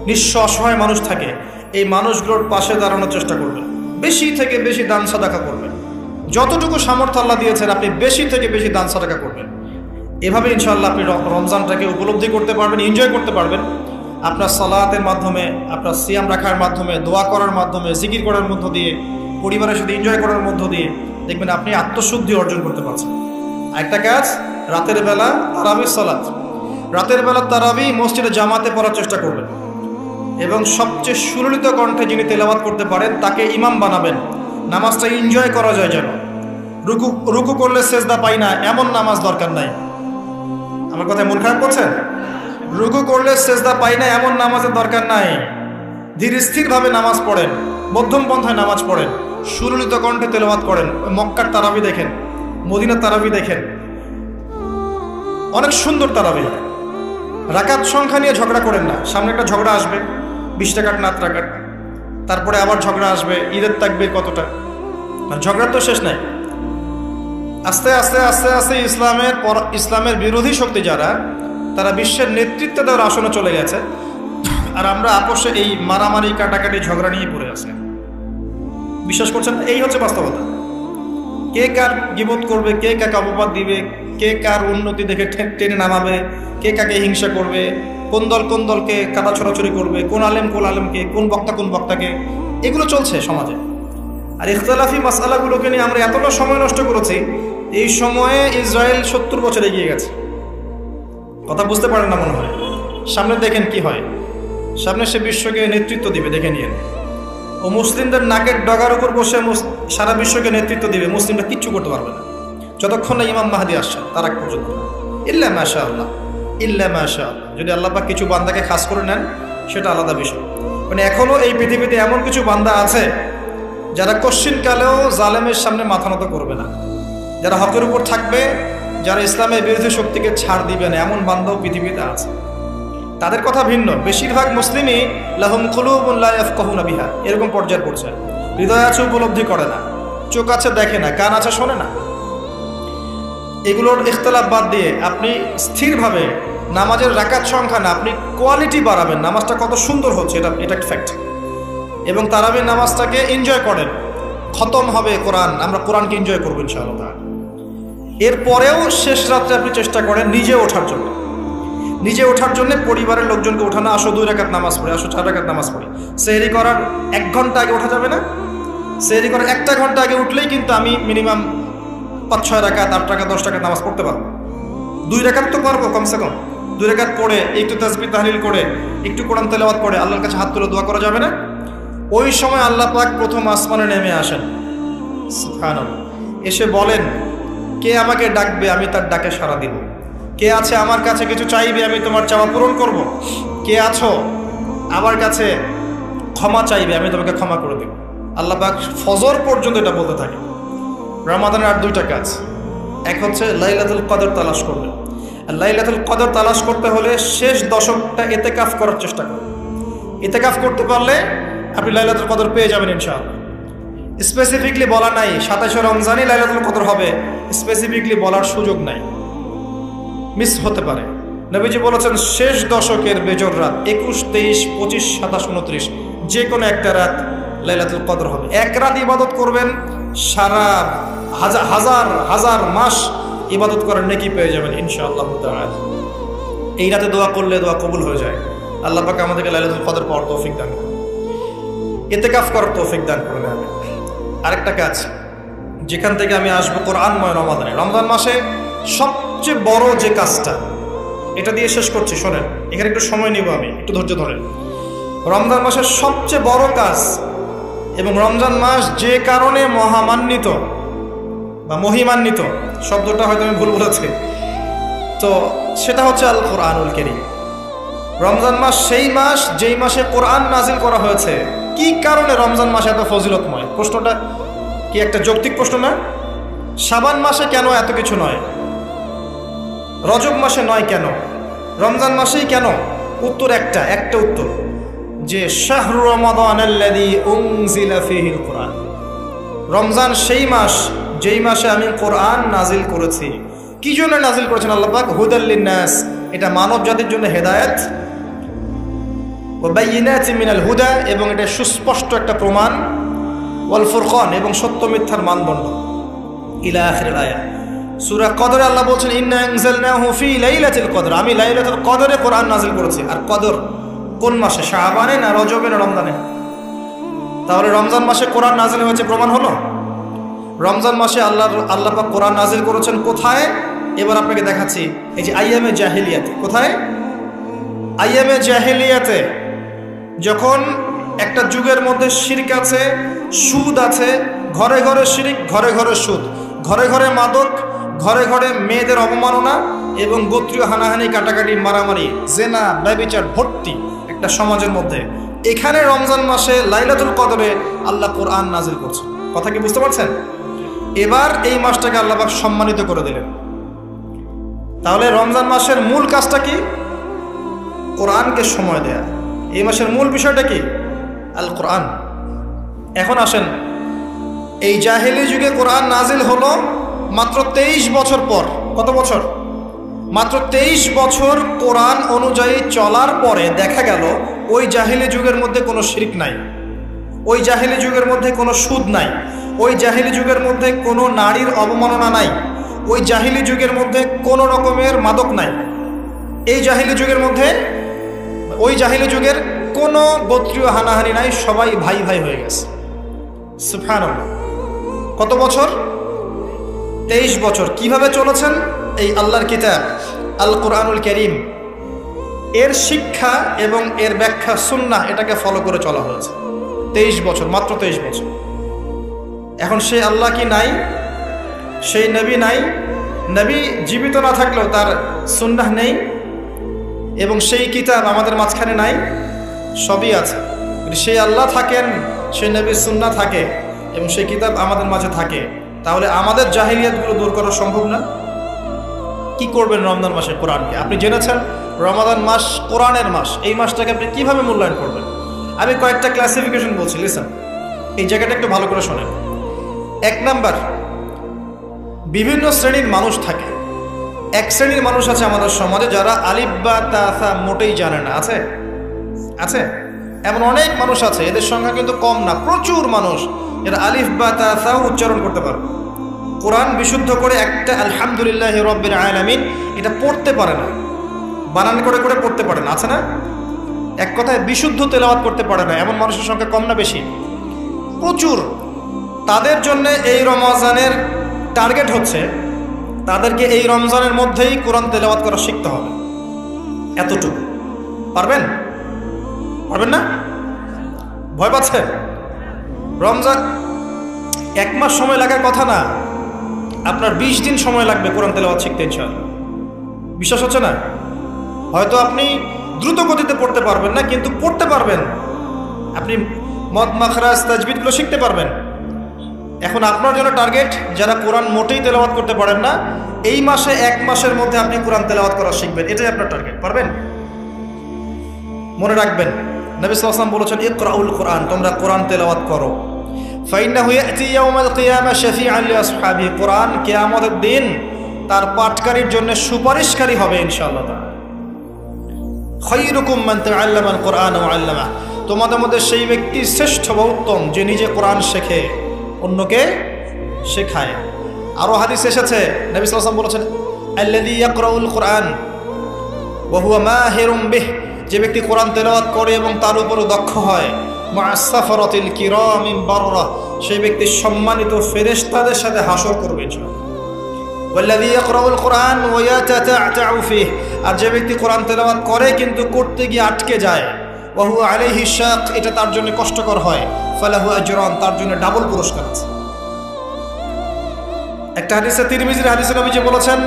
S1: নিঃস্ব অসহায় মানুষ থাকে। এই মানুষগুলোর পাশে দাঁড়ানোর চেষ্টা করবেন। বেশি থেকে বেশি দান সাদাকা করবেন। যতটুকু সামর্থ্য আল্লাহ দিয়েছেন, আপনি বেশি থেকে বেশি দান সাদাকা করবেন। এভাবে ইনশাআল্লাহ আপনি রমজানটাকে উপলব্ধি করতে পারবেন, এনজয় করতে পারবেন। আপনার সালাতের মাধ্যমে, আপনার সিয়াম রাখার মাধ্যমে, দোয়া করার মাধ্যমে, জিকির করার মধ্য দিয়ে, পরিবারের সাথে এনজয় করার মধ্য দিয়ে দেখবেন আপনি আত্মশুদ্ধি অর্জন করতে পারছেন। একটা কাজ, রাতের বেলা তারাবি সালাত, রাতের বেলা তারাবি মসজিদে জামাতে পড়ার চেষ্টা করবেন। এবং সবচেয়ে সুললিত কণ্ঠে যিনি তেলাওয়াত করতে পারেন তাকে ইমাম বানাবেন। নামাজটা এনজয় করা যায় যেন। রুকু করলে সেজদা পাই না এমন নামাজ দরকার নাই। আমার কথায় মন খারাপ করছেন? রুকু করলে সেজদা পাই না এমন নামাজের দরকার নাই। ধীর স্থিরভাবে নামাজ পড়েন, মধ্যম পন্থায় নামাজ পড়েন, সুললিত কণ্ঠে তেলাওয়াত করেন। মক্কার তারাবি দেখেন, মদিনার তারাবি দেখেন, অনেক সুন্দর তারাবি। রাকাত সংখ্যা নিয়ে ঝগড়া করেন না। সামনে একটা ঝগড়া আসবে, 20 রাকাত না 8 রাকাত, তারপরে আবার ঝগড়া আসবে, ঈদের তাকবীর কতটা, ঝগড়া তো শেষ নাই। আস্তে আস্তে আস্তে আস্তে ইসলামের বিরোধী শক্তি যারা, তারা বিশ্বের নেতৃত্ব দেওয়ার আসনে চলে গেছে, আর আমরা আপোষে এই মারামারি কাটাকাটি ঝগড়া নিয়ে পড়ে আছে। বিশ্বাস করছেন? এই হচ্ছে বাস্তবতা। কে কার গীবত করবে, কে কাকে অপবাদ দিবে, কে কার উন্নতি দেখে টেনে নামাবে, কে কাকে হিংসা করবে, কোন দলকে কাদা ছড়াছড়ি করবে, কোন আলেমকে, কোন বক্তাকে, এগুলো চলছে সমাজে। আর ইখতিলাফি মাসআলাগুলোকে নিয়ে আমরা এতটা সময় নষ্ট করেছি, এই সময়ে ইসরায়েল 70 বছর এগিয়ে গেছে। কথা বুঝতে পারেন না মনে হয়। সামনে দেখেন কি হয়, সামনে সে বিশ্বকে নেতৃত্ব দিবে, দেখে নিয়েন। ও মুসলিমদের নাকের ডগার উপর বসে সারা বিশ্বকে নেতৃত্ব দিবে, মুসলিমরা কিচ্ছু করতে পারবে না যতক্ষণ না ইমাম মাহদি আসছে, তার আগ পর্যন্ত। ইল্লা মাশাআল্লাহ, ইল্লা মাশাআল্লাহ, যদি আল্লাহ পাক কিছু বান্দাকে খাস করে নেন সেটা আলাদা বিষয়। মানে এখনো এই পৃথিবীতে এমন কিছু বান্দা আছে যারা কশ্চিনকালেও জালেমের সামনে মাথা নত করবে না, যারা হকের উপর থাকবে, যারা ইসলামের বিরোধী শক্তিকে ছাড় দিবে না, এমন বান্দাও পৃথিবীতে আছে। তাদের কথা ভিন্ন। বেশিরভাগ মুসলিমই লাহুম কুলুবুন লা ইয়াফকাহুনা বিহা, এরকম পর্যায়ে পড়ছে। হৃদয় আছে, উপলব্ধি করে না, চোখ আছে দেখে না, কান আছে শোনে না। এগুলোর ইখতিলাফ বাদ দিয়ে আপনি স্থিরভাবে নামাজের রাকাত সংখ্যা না, আপনি কোয়ালিটি বাড়াবেন, নামাজটা কত সুন্দর হচ্ছে, এটা একটা ফ্যাক্ট। এবং তারাবির নামাজটাকে এনজয় করেন, খতম হবে কোরআন, আমরা কোরআনকে এনজয় করবো ইনশাআল্লাহ। এরপরেও শেষ রাত্রে আপনি চেষ্টা করেন নিজে ওঠার জন্য, পরিবারের লোকজনকে ওঠানো, আসো 2 রাকাত নামাজ পড়ি, আসো 4 রাকাত নামাজ পড়ি। সেহরি করার 1 ঘন্টা আগে ওঠা যাবে না? সেহরি করার 1টা ঘন্টা আগে উঠলেই কিন্তু আমি মিনিমাম 5-6 রাকাত, 8 রাকাত, 10 রাকাত নামাজ পড়তে পারবো। 2 রাকাত তো পারবো কমসে কম। 2 রাকাত পড়ে একটু তাসবিহ তাহলিল করে, একটু কোরআন তেলাওয়াত করে আল্লাহর কাছে হাত তুলে দোয়া করা যাবে না? ওই সময় আল্লাহ পাক প্রথম আসমানে নেমে আসেন, সুবহানাল্লাহ, এসে বলেন, কে আমাকে ডাকবে, আমি তার ডাকে সাড়া দিব। কে আছে আমার কাছে কিছু চাইবে, আমি তোমার চাওয়া পূরণ করব। কে আছো আমার কাছে ক্ষমা চাইবে, আমি তোমাকে ক্ষমা করে দেব। আল্লাহ পাক ফজর পর্যন্ত এটা বলতে থাকে। রমাদানের আর 2টা কাজ, এক হচ্ছে লাইলাতুল কদর তালাশ করবে। আর লাইলাতুল কদর তালাশ করতে হলে শেষ দশকটা ইতিকাফ করার চেষ্টা করবে। ইতিকাফ করতে পারলে আপনি লাইলাতুল কদর পেয়ে যাবেন ইনশাআল্লাহ। স্পেসিফিকলি বলা নাই 27শে রমজানই লাইলাতুল কদর হবে, স্পেসিফিকলি বলার সুযোগ নাই, মিস হতে পারে। নবীজি বলেছেন শেষ দশকের বেজর রাত 21, 23, 25, 27, 29 যে কোনো একটা রাত লাইলাতুল কদর হবে। এক রাত ইবাদত করবেন, সারা হাজার মাস ইবাদত করার নেকি পেয়ে যাবেন ইনশাআল্লাহ তাআলা। এই রাতে দোয়া করলে দোয়া কবুল হয়ে যায়। আল্লাহ পাক আমাদেরকে লাইলাতুল কদর পাওয়ার তৌফিক দান করুন, ইতিকাফ করার তৌফিক দান করুন। আরেকটা কাজ যেখান থেকে আমি আসবো, কোরআনময় রমাদানে, রমজান মাসে সবচেয়ে বড় যে কাজটা, এটা দিয়ে শেষ করছি, শোনেন, এখানে একটু সময় নিব আমি, একটু ধৈর্য ধরেন। রমজান মাসের সবচেয়ে বড় কাজ, এবং রমজান মাস যে কারণে মহামান্বিত বা মহিমান্বিত, শব্দটা হয়তো আমি ভুল বলেছি, তো সেটা হচ্ছে আল কোরআনুল কারীম। রমজান মাস সেই মাস যেই মাসে কোরআন নাজিল করা হয়েছে। কি কারণে রমজান মাসে এত ফজিলতময়? প্রশ্নটা কি একটা যৌক্তিক প্রশ্ন না? শাবান মাসে কেন এত কিছু নয়, রজব মাসে নয় কেন, রমজান মাসেই কেন? উত্তর একটা উত্তর, যে শাহরু রমাদানাল্লাযী উনজিলা ফীহিল কোরআন, রমজান সেই মাস যেই মাসে আমি কোরআন নাজিল করেছি। কি জন্য নাজিল করেছেন আল্লাহ পাক? হুদাল লিন্নাস, এটা মানব জাতির জন্য হেদায়েত, ওয়া বাইয়িনাতিন মিনাল হুদা, এবং এটা সুস্পষ্ট একটা প্রমাণ, ওয়াল ফুরকান, এবং সত্য মিথ্যার মানদণ্ড, ইলা আখিরিল আয়াত। সূরা কদরে আল্লাহ বলছেন ইন্না আনজালনাহু ফি লাইলাতুল কদর, আমি লাইলাতুল কদরে কোরআন নাজিল করেছি। আর কদর কোন মাসে? শাবানে না রজবে না রমজানে? তাহলে রমজান মাসে কোরআন নাজিল হয়েছে, প্রমাণ হলো। রমজান মাসে আল্লাহ পাক কোরআন নাজিল করেছেন কোথায়? এবার আপনাকে দেখাচ্ছি। এই যে আইয়ামে জাহিলিয়াতে। কোথায়? আইয়ামে জাহিলিয়াতে, যখন একটা যুগের মধ্যে শিরক আছে, সুদ আছে, ঘরে ঘরে শিরক, ঘরে ঘরে সুদ, ঘরে ঘরে মাদক, ঘরে ঘরে মেয়েদের অবমাননা, এবং গোত্রীয় হানাহানি, কাটাকাটি, মারামারি, জেনা, ব্যভিচার ভর্তি একটা সমাজের মধ্যে, এখানে রমজান মাসে লাইলাতুল কদরে আল্লাহ কোরআন নাজিল করছেন। কথা কি বুঝতে পারছেন? এবার এই মাসটাকে আল্লাহ পাক সম্মানিত করে দিলেন। তাহলে রমজান মাসের মূল কাজটা কি? কোরআনকে সময় দেয়া, এই মাসের মূল বিষয়টা কি? আল কোরআন। এখন আসেন, এই জাহেলি যুগে কোরআন নাজিল হলো মাত্র 23 বছর পর। কত বছর? মাত্র 23 বছর কোরআন অনুযায়ী চলার পরে দেখা গেল ওই জাহেলি যুগের মধ্যে কোনো শিরক নাই, ওই জাহেলি যুগের মধ্যে কোনো সুদ নাই, ওই জাহেলি যুগের মধ্যে কোনো নারীর অবমাননা নাই, ওই জাহেলি যুগের মধ্যে কোনো রকমের মাদক নাই, এই জাহেলি যুগের মধ্যে ওই জাহেলি যুগের কোনো গোত্রীয় হানাহানি নাই, সবাই ভাই ভাই হয়ে গেছে। সুবহানাল্লাহ। কত বছর? 23 বছর। কিভাবে চলেছেন? এই আল্লাহর কিতাব আল কোরআনুল কারীম, এর শিক্ষা এবং এর ব্যাখ্যা সুন্নাহ, এটাকে ফলো করে চলা হয়েছে 23 বছর, মাত্র 23 বছর। এখন সেই আল্লাহ কি নাই? সেই নবী নাই? নবী জীবিত না থাকলেও তার সুন্নাহ নেই, এবং সেই কিতাব আমাদের মাঝখানে নাই? সবই আছে। সেই আল্লাহ থাকেন, সেই নবীর সুন্নাহ থাকে, এবং সেই কিতাব আমাদের মাঝে থাকে, তাহলে আমাদের জাহিলিয়াতগুলো দূর করা সম্ভব না? কি করবেন রমজান মাসে কোরআনকে? আপনি জেনেছেন রমাদান মাস কোরআনের মাস, এই মাসটাকে আপনি কিভাবে মূল্যায়ন করবেন? আমি কয়েকটা ক্লাসিফিকেশন বলছি, লিসেন, এই জায়গাটা একটু ভালো করে শোনেন। 1 নাম্বার, বিভিন্ন শ্রেণীর মানুষ থাকে। এক শ্রেণীর মানুষ আছে আমাদের সমাজে যারা আলিফ বা তা মোটেই জানে না। আছে? আছে? এমন অনেক মানুষ আছে, এদের সংখ্যা কিন্তু কম না, প্রচুর মানুষ এরা আলিফ বা তা উচ্চারণ করতে পারে, কোরআন বিশুদ্ধ করে একটা আলহামদুলিল্লাহ রাব্বিল আলামিন এটা পড়তে পারে না, বানান করে করে পড়তে পারে না। আছে না? এক কথায় বিশুদ্ধ তেলাওয়াত করতে পারে না, এমন মানুষের সংখ্যা কম না বেশি? প্রচুর। তাদের জন্য এই রমজানের টার্গেট হচ্ছে তাদেরকে এই রমজানের মধ্যেই কোরআন তেলাওয়াত করা শিখতে হবে। এতটুকু পারবেন? পারবেন না? ভয় পাচ্ছেন? রমজান 1 মাস সময় লাগার কথা না, আপনার 20 দিন সময় লাগবে কোরআন তেলাওয়াত শিখতে ইনশাআল্লাহ। বিশ্বাস হচ্ছে না? হয়তো আপনি দ্রুত গতিতে পড়তে পারবেন না, কিন্তু পড়তে পারবেন। আপনি মদ মাখরাজ তাজবিদগুলো শিখতে পারবেন। এখন আপনার জন্য টার্গেট যারা কোরআন মোটেই তেলাওয়াত করতে পারেন না, এই মাসে 1 মাসের মধ্যে আপনি কোরআন তেলাওয়াত করা শিখবেন, এটাই আপনার টার্গেট। পারবেন? মনে রাখবেন, নবী সাল্লাল্লাহু আলাইহি ওয়াসাল্লাম বলেছেন ইকরাউল কোরআন, তোমরা কোরআন তেলাওয়াত করো। ফাইন্নাহু ইয়াতি ইয়াউমাল কিয়ামা শাফিআন লিআসহাবিহি, কোরআন কিয়ামতের দিন তার পাঠকারীর জন্য সুপারিশকারী হবে ইনশাআল্লাহ তাআলা। খায়রুকুম মান তাআল্লামাল কোরআন ওয়া আল্লামাহু, তোমাদের মধ্যে সেই ব্যক্তি শ্রেষ্ঠ বা উত্তম যে নিজে কোরআন শেখে, অন্যকে শেখায়। আরো হাদিস এসেছে, নবী সাল্লাল্লাহু আলাইহি ওয়াসাল্লাম বলেছেন আল্লাযী ইয়াকরাউল কোরআন ওয়া হুয়া মাহিরুম বিহি, যে ব্যক্তি কোরআন তেলাওয়াত করে এবং তার উপর দক্ষ হয়, মা'আস সাফারাতিল কিরামিল বাররা, সেই ব্যক্তি সম্মানিত ফেরেশতাদের সাথে হাসর করবে ইনশাআল্লাহ। ওয়াল্লাযী ইয়াকরাউল কোরআন ওয়া ইয়াতাতা'উ ফিহি, আর যে ব্যক্তি কোরআন তেলাওয়াত করে কিন্তু করতে গিয়ে আটকে যায়, ওয়া হুয়া আলাইহি শাক, এটা তার জন্য কষ্টকর হয়, ফালাহু আজরান, তার জন্য ডাবল পুরস্কার আছে। একটা হাদিসে, তিরমিজির হাদিসে নবীজি বলেছেন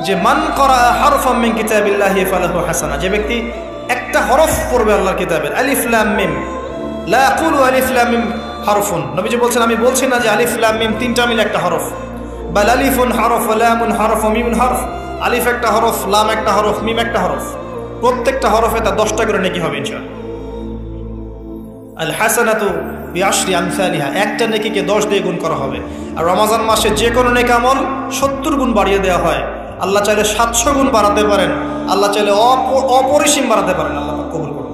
S1: যে মান ক্বারা হারফাম মিন কিতাবিল্লাহি ফালাহু হাসানা, যে ব্যক্তি একটা হরফ পড়বে আল্লাহর কিতাবের, আলিফ লাম মিম, লা আকুলু আলিফ লাম মিম হারফুন, নবীজি বলছেন আমি বলছি না যে আলিফ লাম মিম তিনটা মিলে একটা হরফ, বাল আলিফুন হরফ ওয়া লামুন হরফ ওয়া মিমুন হরফ, আলিফ একটা হরফ, লাম একটা হরফ, মিম একটা হরফ, প্রত্যেকটা হরফে তার 10টা করে নেকি হবে ইনশাআল্লাহ। আল হাসানাতু বিআশরি আমসালিহা, একটা নেকিকে 10 দিয়ে গুণ করা হবে। আর রমজান মাসে যে কোনো নেক আমল 70 গুণ বাড়িয়ে দেওয়া হয়। আল্লাহ চাইলে 700 গুণ বাড়াতে পারেন, আল্লাহ চাইলে অপরিসীম বাড়াতে পারেন। আল্লাহ কবুল করুন।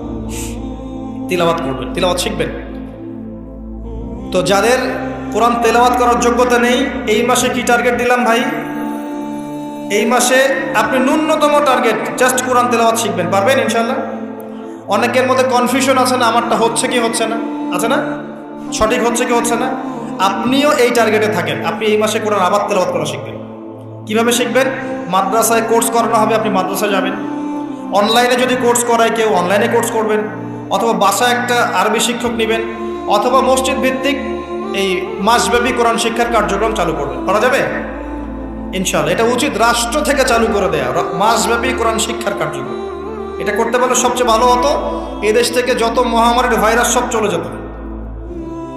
S1: তিলাওয়াত করবেন, তিলাওয়াত শিখবেন। তো যাদের কোরআন তেলাওয়াত করার যোগ্যতা নেই, এই মাসে কি টার্গেট দিলাম ভাই? এই মাসে আপনি ন্যূনতম টার্গেট জাস্ট কোরআন তেলাওয়াত শিখবেন, পারবেন ইনশাআল্লাহ? অনেকের মধ্যে কনফিউশন আছে না, আমারটা হচ্ছে কি হচ্ছে না, আছে না, সঠিক হচ্ছে কি হচ্ছে না। আপনিও এই টার্গেটে থাকেন, আপনি এই মাসে কোরআন আবার তেলাওয়াত করা শিখবেন। কিভাবে শিখবেন? মাদ্রাসায় কোর্স করানো হবে, আপনি মাদ্রাসায় যাবেন। অনলাইনে যদি কোর্স করায় কেউ, অনলাইনে কোর্স করবেন, অথবা বাসায় একটা আরবি শিক্ষক নেবেন, অথবা মসজিদ ভিত্তিক এই মাসব্যাপী কোরআন শিক্ষার কার্যক্রম চালু করবেন। করা যাবে ইনশাআল্লাহ। এটা উচিত রাষ্ট্র থেকে চালু করে দেয়া মাসব্যাপী কোরআন শিক্ষার কার্যক্রম। এটা করতে পারলে সবচেয়ে ভালো হতো, এদেশ থেকে যত মহামারীর ভাইরাস সব চলে যেত।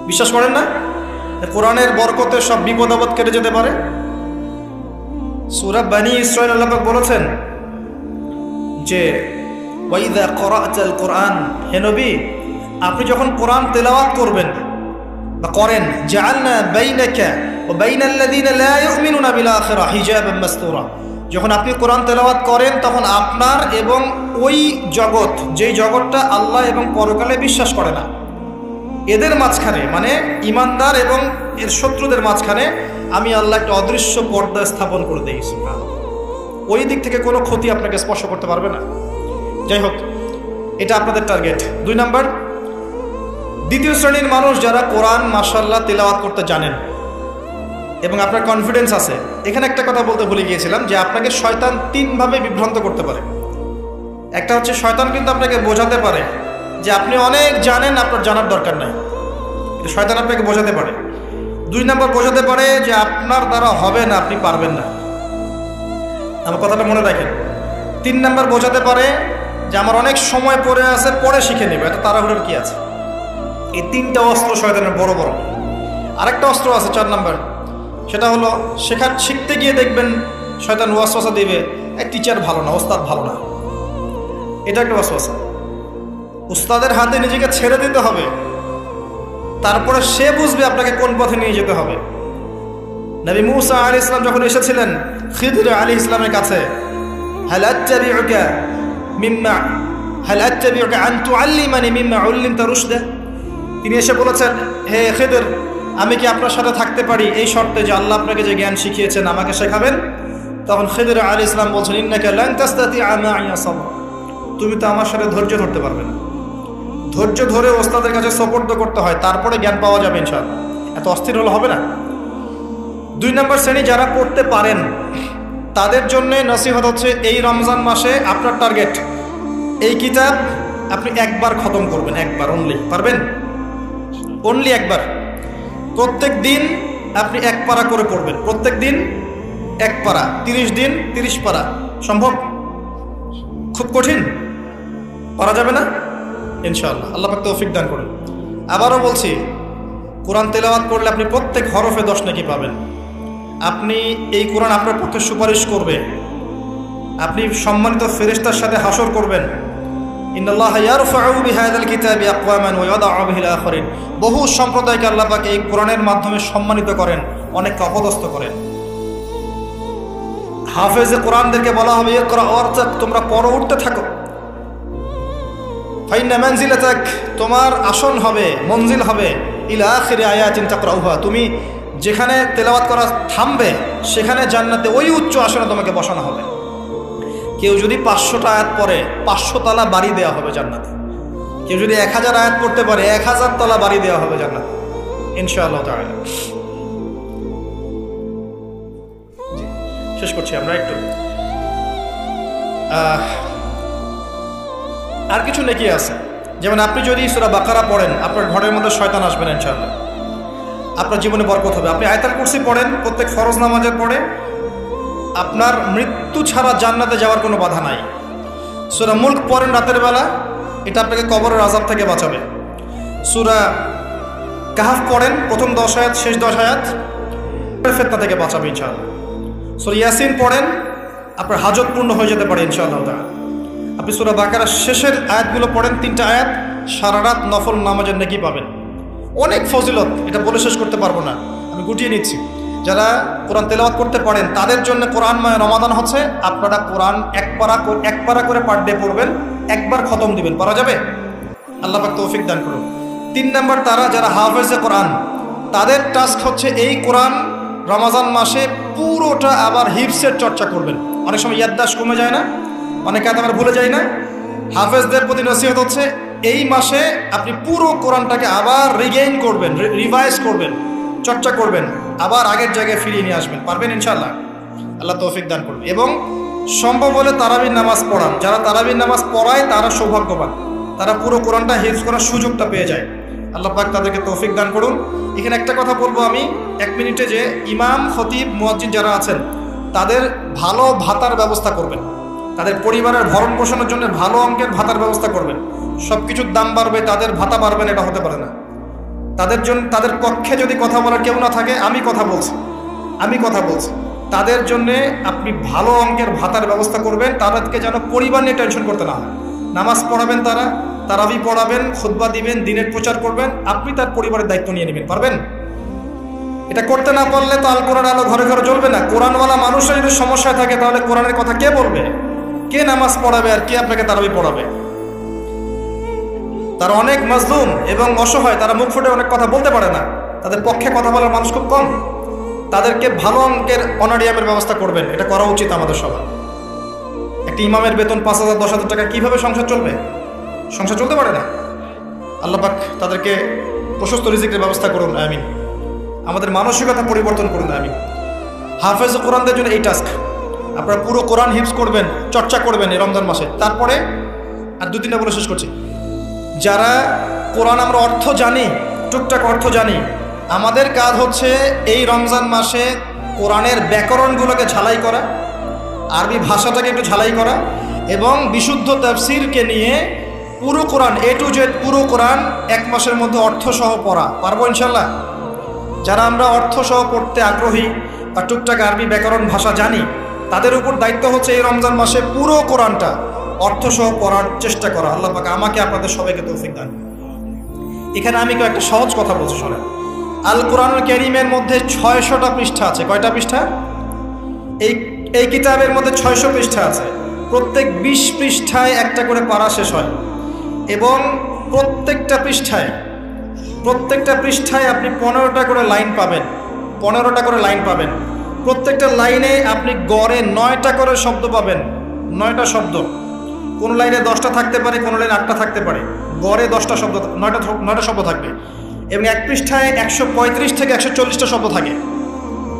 S1: বিশ্বাস করেন না? কোরআনের বরকতে সব বিপদ আপদ কেটে যেতে পারে। সূরা বনী ইসরাঈল আল্লাহ পাক বলেছেন যে ওয়াইদা ক্বরা'তাল কুরআন, হে নবী আপনি যখন কোরআন তেলাওয়াত করবেন বা করেন, জাআলনা বাইনাকা ওয়া বাইনাল্লাযীনা লা ইউমিনুনা বিল আখিরাহ হিজাবাম মাসতুরা, যখন আপনি কোরআন তেলাওয়াত করেন তখন আপনার এবং ওই জগৎ, যেই জগৎটা আল্লাহ এবং পরকালে বিশ্বাস করে না, এদের মাঝখানে মানে ইমানদার এবং এর শত্রুদের মাঝখানে আমি আল্লাহ একটা অদৃশ্য পর্দা স্থাপন করে দিয়েছি। ওই দিক থেকে কোনো ক্ষতি আপনাকে স্পর্শ করতে পারবে না। যাই হোক, এটা আপনাদের টার্গেট। 2 নাম্বার, দ্বিতীয় শ্রেণীর মানুষ যারা কোরআন মাশাআল্লাহ তেলাওয়াত করতে জানেন এবং আপনার কনফিডেন্স আছে। এখানে একটা কথা বলতে ভুলে গিয়েছিলাম যে আপনাকে শয়তান 3 ভাবে বিভ্রান্ত করতে পারে। একটা হচ্ছে শয়তান কিন্তু আপনাকে বোঝাতে পারে যে আপনি অনেক জানেন, আপনার জানার দরকার নাই, এটা শয়তান আপনাকে বোঝাতে পারে। 2 নাম্বার বোঝাতে পারে যে আপনার দ্বারা হবে না, আপনি পারবেন না, আমার কথাটা মনে রাখেন। 3 নাম্বার বোঝাতে পারে যে আমার অনেক সময় পড়ে আছে, পরে শিখে নেবে, এত তাড়াহুড়োর কি আছে। এই 3টা অস্ত্র শয়তানের বড় বড়। আরেকটা অস্ত্র আছে 4 নাম্বার, সেটা হলো শিখতে গিয়ে দেখবেন শয়তান ওয়াসওয়াসা দিবে, এই টিচার ভালো না, ওস্তাদ ভালো না। এটা একটা ওয়াসওয়াসা। উস্তাদের হাতে নিজেকে ছেড়ে দিতে হবে, তারপরে সে বুঝবে আপনাকে কোন পথে নিয়ে যেতে হবে। নবী মূসা আলাইহিস সালাম যখন এসেছিলেন খিদর আলাইহিস সালামের কাছে, হাল আত্তাবিউকা আন তুআল্লিমানি মিম্মা উল্লিমতা রুশদা, তিনি এসে বলেছেন, হে খিদর আমি কি আপনার সাথে থাকতে পারি এই শর্তে যে আল্লাহ আপনাকে যে জ্ঞান শিখিয়েছেন আমাকে শেখাবেন? তখন খিদর আলাইহিস সালাম বলছেন, ইন্নাকা লান তাসতাতিআ মা'ইয়া সাবরা, তুমি তো আমার সাথে ধৈর্য ধরতে পারবে না। ধৈর্য ধরে ওস্তাদের কাছে সুপর্দ করতে হয়, তারপরে জ্ঞান পাওয়া যাবে ইনশাআল্লাহ। এত অস্থির হলে হবে না। 2 নম্বর শ্রেণী যারা পড়তে পারেন তাদের জন্য নসিহত হচ্ছে, এই রমজান মাসে আপনার টার্গেট এই কিতাব আপনি একবার খতম করবেন, একবার অনলি। পারবেন? অনলি একবার। প্রত্যেক দিন আপনি 1 পারা করে পড়বেন, প্রত্যেক দিন 1 পারা, 30 দিন 30 পারা। সম্ভব? খুব কঠিন? পারা যাবে না? ইনশাআল্লাহ আল্লাহ পাক তৌফিক দান করুন। আবারও বলছি, কোরআন তেলাওয়াত করলে আপনি প্রত্যেক হরফে 10 নেকি পাবেন। আপনি এই কোরআন আপনার পক্ষে সুপারিশ করবে, আপনি সম্মানিত ফেরেশতার সাথে হাসর করবেন। ইন্নাল্লাহা ইয়ারফাউ বিহাযাল কিতাবি আকওয়ামান ওয়া ইয়াদাউ বিহিল আখারিন, বহু সম্প্রদায়কে আল্লাহ পাক এই কোরআনের মাধ্যমে সম্মানিত করেন, অনেককে অপদস্থ করেন। হাফেজে কোরআনদেরকে বলা হবে, ইকরা ওয়ারতাক, তোমরা পড়ো, উঠতে থাকো। ফাইন্না মানজিলাতাক, তোমার আসন হবে, মঞ্জিল হবে, ইলা আখিরি আয়াতিন তাকরাউহা, তুমি যেখানে তেলাওয়াত করা থামবে সেখানে জান্নাতে ওই উচ্চ আসনে তোমাকে বসানো হবে। কেউ যদি 500টা আয়াত পড়ে 500 তলা বাড়ি দেওয়া হবে জান্নাতে। কেউ যদি 1000 আয়াত পড়তে পারে 1000 তলা বাড়ি দেওয়া হবে জান্নাতে ইনশাআল্লাহ তাআলা। শেষ করছি আমরা একটু। আর কিছু নেকি আছে, যেমন আপনি যদি সূরা বাকারা পড়েন আপনার ঘরের মধ্যে শয়তান আসবে না ইনশাআল্লাহ, আপনার জীবনে বরকত হবে। আপনি আয়াতুল কুরসি পড়েন প্রত্যেক ফরজ নামাজের পরে, আপনার মৃত্যু ছাড়া জান্নাতে যাওয়ার কোনো বাধা নাই। সূরা মুলক পড়েন রাতের বেলা, এটা আপনাকে কবরের আযাব থেকে বাঁচাবে। সূরা কাহফ পড়েন প্রথম 10 আয়াত শেষ 10 আয়াত, ফিতনা থেকে বাঁচাবে ইনশাআল্লাহ। সূরা ইয়াসিন পড়েন, আপনার হাজত পূর্ণ হয়ে যেতে পারে ইনশাআল্লাহ তাআলা। আপনি সূরা বাকারার শেষের আয়াতগুলো পড়েন 3টা আয়াত, সারা রাত নফল নামাজের নেকি পাবেন। অনেক ফজিলত, এটা বলে শেষ করতে পারবো না, আমি গুটিয়ে নিচ্ছি। যারা কোরআন তেলাওয়াত করতে পারেন তাদের জন্য কোরআনময় রমাদান হচ্ছে, আপনারা কোরআন 1 পারা করে পার ডে পড়বেন, একবার খতম দিবেন। পারা যাবে? আল্লাহ পাক তৌফিক দান করুন। 3 নম্বর, যারা হাফেজে কোরআন তাদের টাস্ক হচ্ছে এই কোরআন রমজান মাসে পুরোটা আবার হিফসের চর্চা করবেন। অনেক সময় ইয়াদদাশ কমে যায় না, অনেকে আমরা ভুলে যাই না। হাফেজদের প্রতি নসিহত হচ্ছে, এই মাসে আপনি পুরো কোরআনটাকে আবার রিগেইন করবেন, রিভাইজ করবেন, চর্চা করবেন, আবার আগের জায়গায় ফিরিয়ে নিয়ে আসবেন। পারবেন ইনশাআল্লাহ? আল্লাহ তৌফিক দান করবে। এবং সম্ভব হলে তারাবির নামাজ পড়ান। যারা তারাবির নামাজ পড়ায় তারা সৌভাগ্যবান, তারা পুরো কোরআনটা হিফজ করার সুযোগটা পেয়ে যায়। আল্লাহ পাক তাদেরকে তৌফিক দান করুন। এখানে একটা কথা বলবো আমি 1 মিনিটে, যে ইমাম, খতিব, মুয়াজ্জিন যারা আছেন তাদের ভালো ভাতার ব্যবস্থা করবেন, তাদের পরিবারের ভরণ পোষণের জন্য ভালো অঙ্কের ভাতার ব্যবস্থা করবেন। সব কিছুর দাম বাড়বে, তাদের ভাতা বাড়বেন, এটা হতে পারে না। তাদের জন্য, তাদের পক্ষে যদি কথা বলার কেউ না থাকে, আমি কথা বলছি, তাদের জন্যে আপনি ভালো অঙ্কের ভাতার ব্যবস্থা করবেন, তাদেরকে যেন পরিবার নিয়ে টেনশন করতে না হয়। নামাজ পড়াবেন, তারাবি পড়াবেন, খুতবা দিবেন, দ্বীনের প্রচার করবেন, আপনি তার পরিবারের দায়িত্ব নিয়ে নেবেন। পারবেন? এটা করতে না পারলে তো আল কোরআন আলো ঘরে ঘরে জ্বলবে না। কোরআনওয়ালা মানুষের যদি সমস্যায় থাকে তাহলে কোরআনের কথা কে বলবে? কে নামাজ পড়াবে আর কে আপনাকে তারাবি পড়াবে? তারা অনেক মাজলুম এবং অসহায়, তারা মুখ ফুটে অনেক কথা বলতে পারে না, তাদের পক্ষে কথা বলার মানুষ খুব কম। তাদেরকে ভালো অঙ্কের অনারিয়ামের ব্যবস্থা করবেন, এটা করা উচিত আমাদের সবার। একটি ইমামের বেতন 5,000 10,000 টাকা, কিভাবে সংসার চলবে? সংসার চলতে পারে না। আল্লাহ পাক তাদেরকে প্রশস্ত রিজিকের ব্যবস্থা করুন, আমিন। আমাদের মানসিকতা পরিবর্তন করুন, আমিন। হাফেজ কোরআনদের জন্য এই টাস্ক, আপনারা পুরো কোরআন হিফজ করবেন, চর্চা করবেন এই রমজান মাসে। তারপরে আর 2-3টা বলে শেষ করছি। যারা কোরআন আমরা অর্থ জানি, টুকটাক অর্থ জানি, আমাদের কাজ হচ্ছে এই রমজান মাসে কোরআনের ব্যাকরণগুলোকে ঝালাই করা, আরবি ভাষাটাকে একটু ঝালাই করা, এবং বিশুদ্ধ তাফসীরকে নিয়ে পুরো কোরআন A to Z পুরো কোরআন 1 মাসের মধ্যে অর্থসহ পড়া। পারবো ইনশাল্লাহ? যারা আমরা অর্থসহ পড়তে আগ্রহী বা টুকটাক আরবি ব্যাকরণ ভাষা জানি, তাদের উপর দায়িত্ব হচ্ছে এই রমজান মাসে পুরো কোরআনটা অর্থসহ পড়ার চেষ্টা করা। আল্লাহ পাক আমাকে আপনাদের সবাইকে তৌফিক দান। এখানে আমি একটা সহজ কথা বলছি, শোনেন। আল কোরআনুল কারীমের মধ্যে 600টা পৃষ্ঠা আছে। কয়টা পৃষ্ঠা? এই কিতাবের মধ্যে 600 পৃষ্ঠা আছে। প্রত্যেক 20 পৃষ্ঠায় একটা করে পারা শেষ হয়, এবং প্রত্যেকটা পৃষ্ঠায় আপনি 15টা করে লাইন পাবেন। 15টা করে লাইন পাবেন। প্রত্যেকটা লাইনে আপনি গড়ে 9টা করে শব্দ পাবেন। 9টা শব্দ। কোন লাইনে 10টা থাকতে পারে, কোন লাইনে 8টা থাকতে পারে। গড়ে 10টা শব্দ, 9টা শব্দ থাকবে। এবং এক পৃষ্ঠায় 135 থেকে 140টা শব্দ থাকে।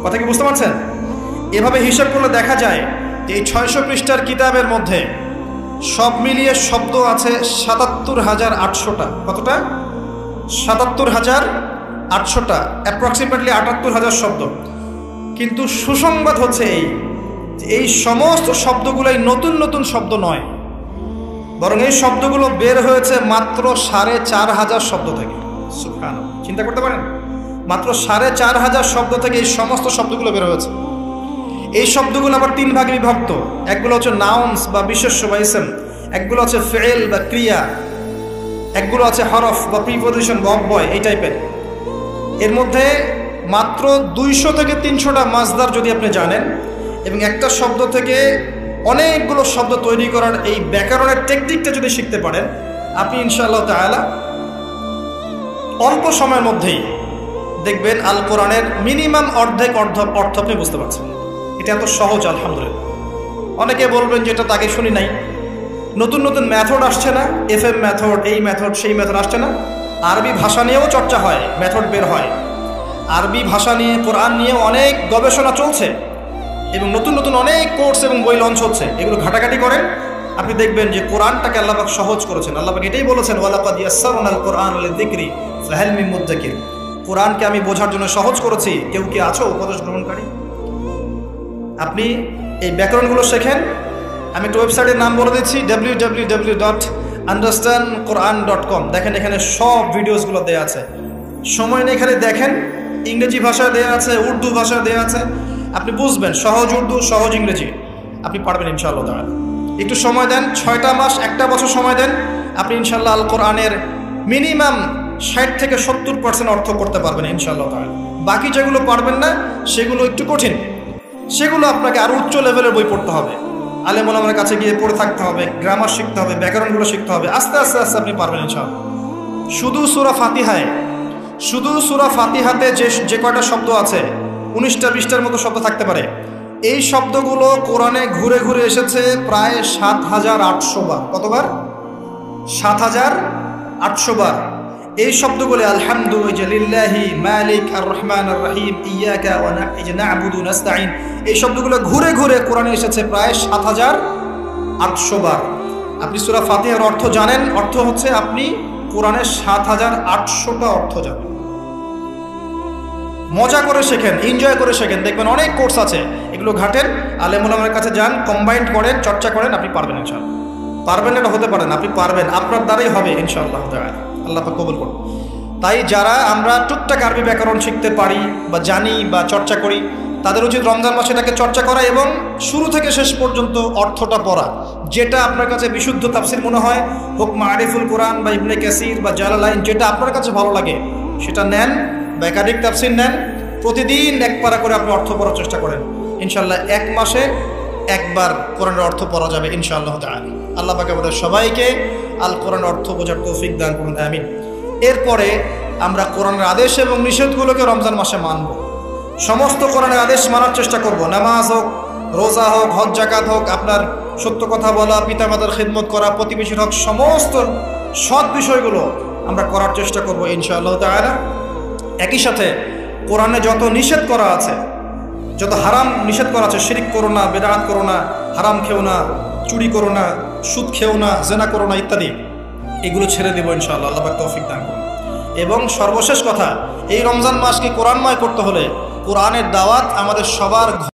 S1: কথা কি বুঝতে পারছেন? এভাবে হিসাব করলে দেখা যায় যে এই 600 পৃষ্ঠার কিতাবের মধ্যে সব মিলিয়ে শব্দ আছে 77,800টা। কতটা? 77,800টা, অ্যাপ্রক্সিমেটলি 78,000 শব্দ। কিন্তু সুসংবাদ হচ্ছে এই সমস্ত শব্দগুলোই নতুন নতুন শব্দ নয়, বরং এই শব্দগুলো বের হয়েছে মাত্র 4,500 শব্দ থেকে। সুবহানাল্লাহ, চিন্তা করতে পারেন? মাত্র 4,500 শব্দ থেকে এই সমস্ত শব্দগুলো বের হয়েছে। এই শব্দগুলো আবার 3 ভাগে বিভক্ত। একগুলো হচ্ছে নাউন্স বা বিশেষ্য বা ইসম, একগুলো হচ্ছে ফেল বা ক্রিয়া, একগুলো আছে হরফ বা প্রিপোজিশন বা অব্যয়, এই টাইপের। এর মধ্যে মাত্র 200 থেকে 300টা মাজদার যদি আপনি জানেন, এবং একটা শব্দ থেকে অনেকগুলো শব্দ তৈরি করার এই ব্যাকরণের টেকনিকটা যদি শিখতে পারেন, আপনি ইনশাআল্লাহ তাআলা অল্প সময়ের মধ্যেই দেখবেন আল কোরআনের মিনিমাম অর্ধেক অর্থ আপনি বুঝতে পারছেন। এটা এত সহজ, আলহামদুলিল্লাহ। অনেকে বলবেন যে এটা তাকে শুনি নাই। নতুন নতুন মেথড আসছে না? FM মেথড, এই মেথড, সেই মেথড আসছে না? আরবি ভাষা নিয়েও চর্চা হয়, মেথড বের হয়। আরবি ভাষা নিয়ে, কোরআন নিয়ে অনেক গবেষণা চলছে, এবং নতুন নতুন অনেক কোর্স এবং বই লঞ্চ হচ্ছে। এগুলো ঘাটাঘাটি করেন, আপনি দেখবেন যে কোরআনটাকে আল্লাহ পাক সহজ করেছেন। আল্লাহ পাক এটাই বলেছেন, ওয়ালাকাদ ইয়াসসারনাল কোরআনা লিযিকরি ফাহাল মিন মুদ্দাকির। কোরআনকে আমি বোঝার জন্য সহজ করেছি, কেউ কি আছো উপদেশ গ্রহণকারী? আপনি এই ব্যাকরণগুলো শেখেন। আমি একটা ওয়েবসাইটের নাম বলে দিচ্ছি, www.understandquran.com। দেখেন, এখানে সব ভিডিওসগুলো দেওয়া আছে। সময় নেই, খালি দেখেন। ইংরেজি ভাষায় দেওয়া আছে, উর্দু ভাষায় দেওয়া আছে। আপনি বুঝবেন, সহজ উর্দু, সহজ ইংরেজি, আপনি পারবেন ইনশাআল্লাহ তাআলা। একটু সময় দেন, 6টা মাস, 1টা বছর সময় দেন, আপনি ইনশাআল্লাহ আল কোরআনের মিনিমাম 60 থেকে 70% অর্থ করতে পারবেন ইনশাআল্লাহ তাআলা। বাকি যেগুলো পারবেন না, সেগুলো একটু কঠিন, সেগুলো আপনাকে আরো উচ্চ লেভেলের বই পড়তে হবে, আলেম ওলামার কাছে গিয়ে পড়ে থাকতে হবে, গ্রামার শিখতে হবে, ব্যাকরণগুলো শিখতে হবে। আস্তে আস্তে আস্তে আপনি পারবেন ইনশাআল্লাহ। শুধু সূরা ফাতিহাতে যে কয়টা শব্দ আছে, 19টা 20টার মতো শব্দ থাকতে পারে। এই শব্দগুলো কোরআনে ঘুরে ঘুরে এসেছে প্রায় 7,800 বার। কতবার? 7,800 বার। এই শব্দগুলো আলহামদুলিল্লাহি মালিক আর রহমান আর রহিম ইয়াকা ওয়া না'বুদু নাস্তাইন, এই শব্দগুলো ঘুরে ঘুরে কোরআনে এসেছে প্রায় 7,800 বার। আপনি সূরা ফাতিহার অর্থ জানেন, অর্থ হচ্ছে আপনি কোরআনের 7,800টা অর্থ জানেন। মজা করে শেখেন, এনজয় করে শেখেন, দেখবেন অনেক কোর্স আছে, এগুলো ঘাটেন, আলেম ওলামার কাছে যান, কম্বাইন্ড করেন, চর্চা করেন, আপনি পারবেন ইনশাআল্লাহ। পারবেন এটা হতে পারেন, আপনি পারবেন, আপনার দ্বারাই হবে ইনশাআল্লাহ তাআলা। আল্লাহ পাক কবুল করুন। তাই যারা আমরা টুকটাক আরবি ব্যাকরণ শিখতে পারি বা জানি বা চর্চা করি, তাদের উচিত রমজান মাসে এটাকে চর্চা করা এবং শুরু থেকে শেষ পর্যন্ত অর্থটা পড়া। যেটা আপনার কাছে বিশুদ্ধ তাফসির মনে হয়, হোক মারিফুল কোরআন বা ইবনে কাসির বা জালালাইন, যেটা আপনার কাছে ভালো লাগে সেটা নেন বা একাধিক তাফসির নেন। প্রতিদিন এক পারা করে আপনি অর্থ পড়ার চেষ্টা করেন। ইনশাআল্লাহ এক মাসে একবার কোরআনের অর্থ পড়া যাবে ইনশাআল্লাহ তাআলা। আল্লাহ পাক আমাদের সবাইকে আল কোরআন অর্থ বোঝার তৌফিক দান করুন, আমিন। এরপরে আমরা কোরআনের আদেশ এবং নিষেধগুলোকে রমজান মাসে মানব। সমস্ত কোরআনের আদেশ মানার চেষ্টা করব। নামাজ হোক, রোজা হোক, হজ জাকাত হোক, আপনার সত্য কথা বলা, পিতামাতার খিদমত করা, প্রতিবেশীর হক, সমস্ত সৎ বিষয়গুলো আমরা করার চেষ্টা করব ইনশাআল্লাহ তাআলা। একই সাথে কোরআনে যত নিষেধ করা আছে, যত হারাম নিষেধ করা আছে, শিরিক করো না, বেদাত করো না, হারাম খেও না, চুরি করো না, সুদ খেও না, জেনা করো না ইত্যাদি, এগুলো ছেড়ে দেবো ইনশাআল্লাহ। আল্লাহ পাক তৌফিক দান করুন। এবং সর্বশেষ কথা, এই রমজান মাসকে কোরআনময় করতে হলে কোরআনের দাওয়াত আমাদের সবার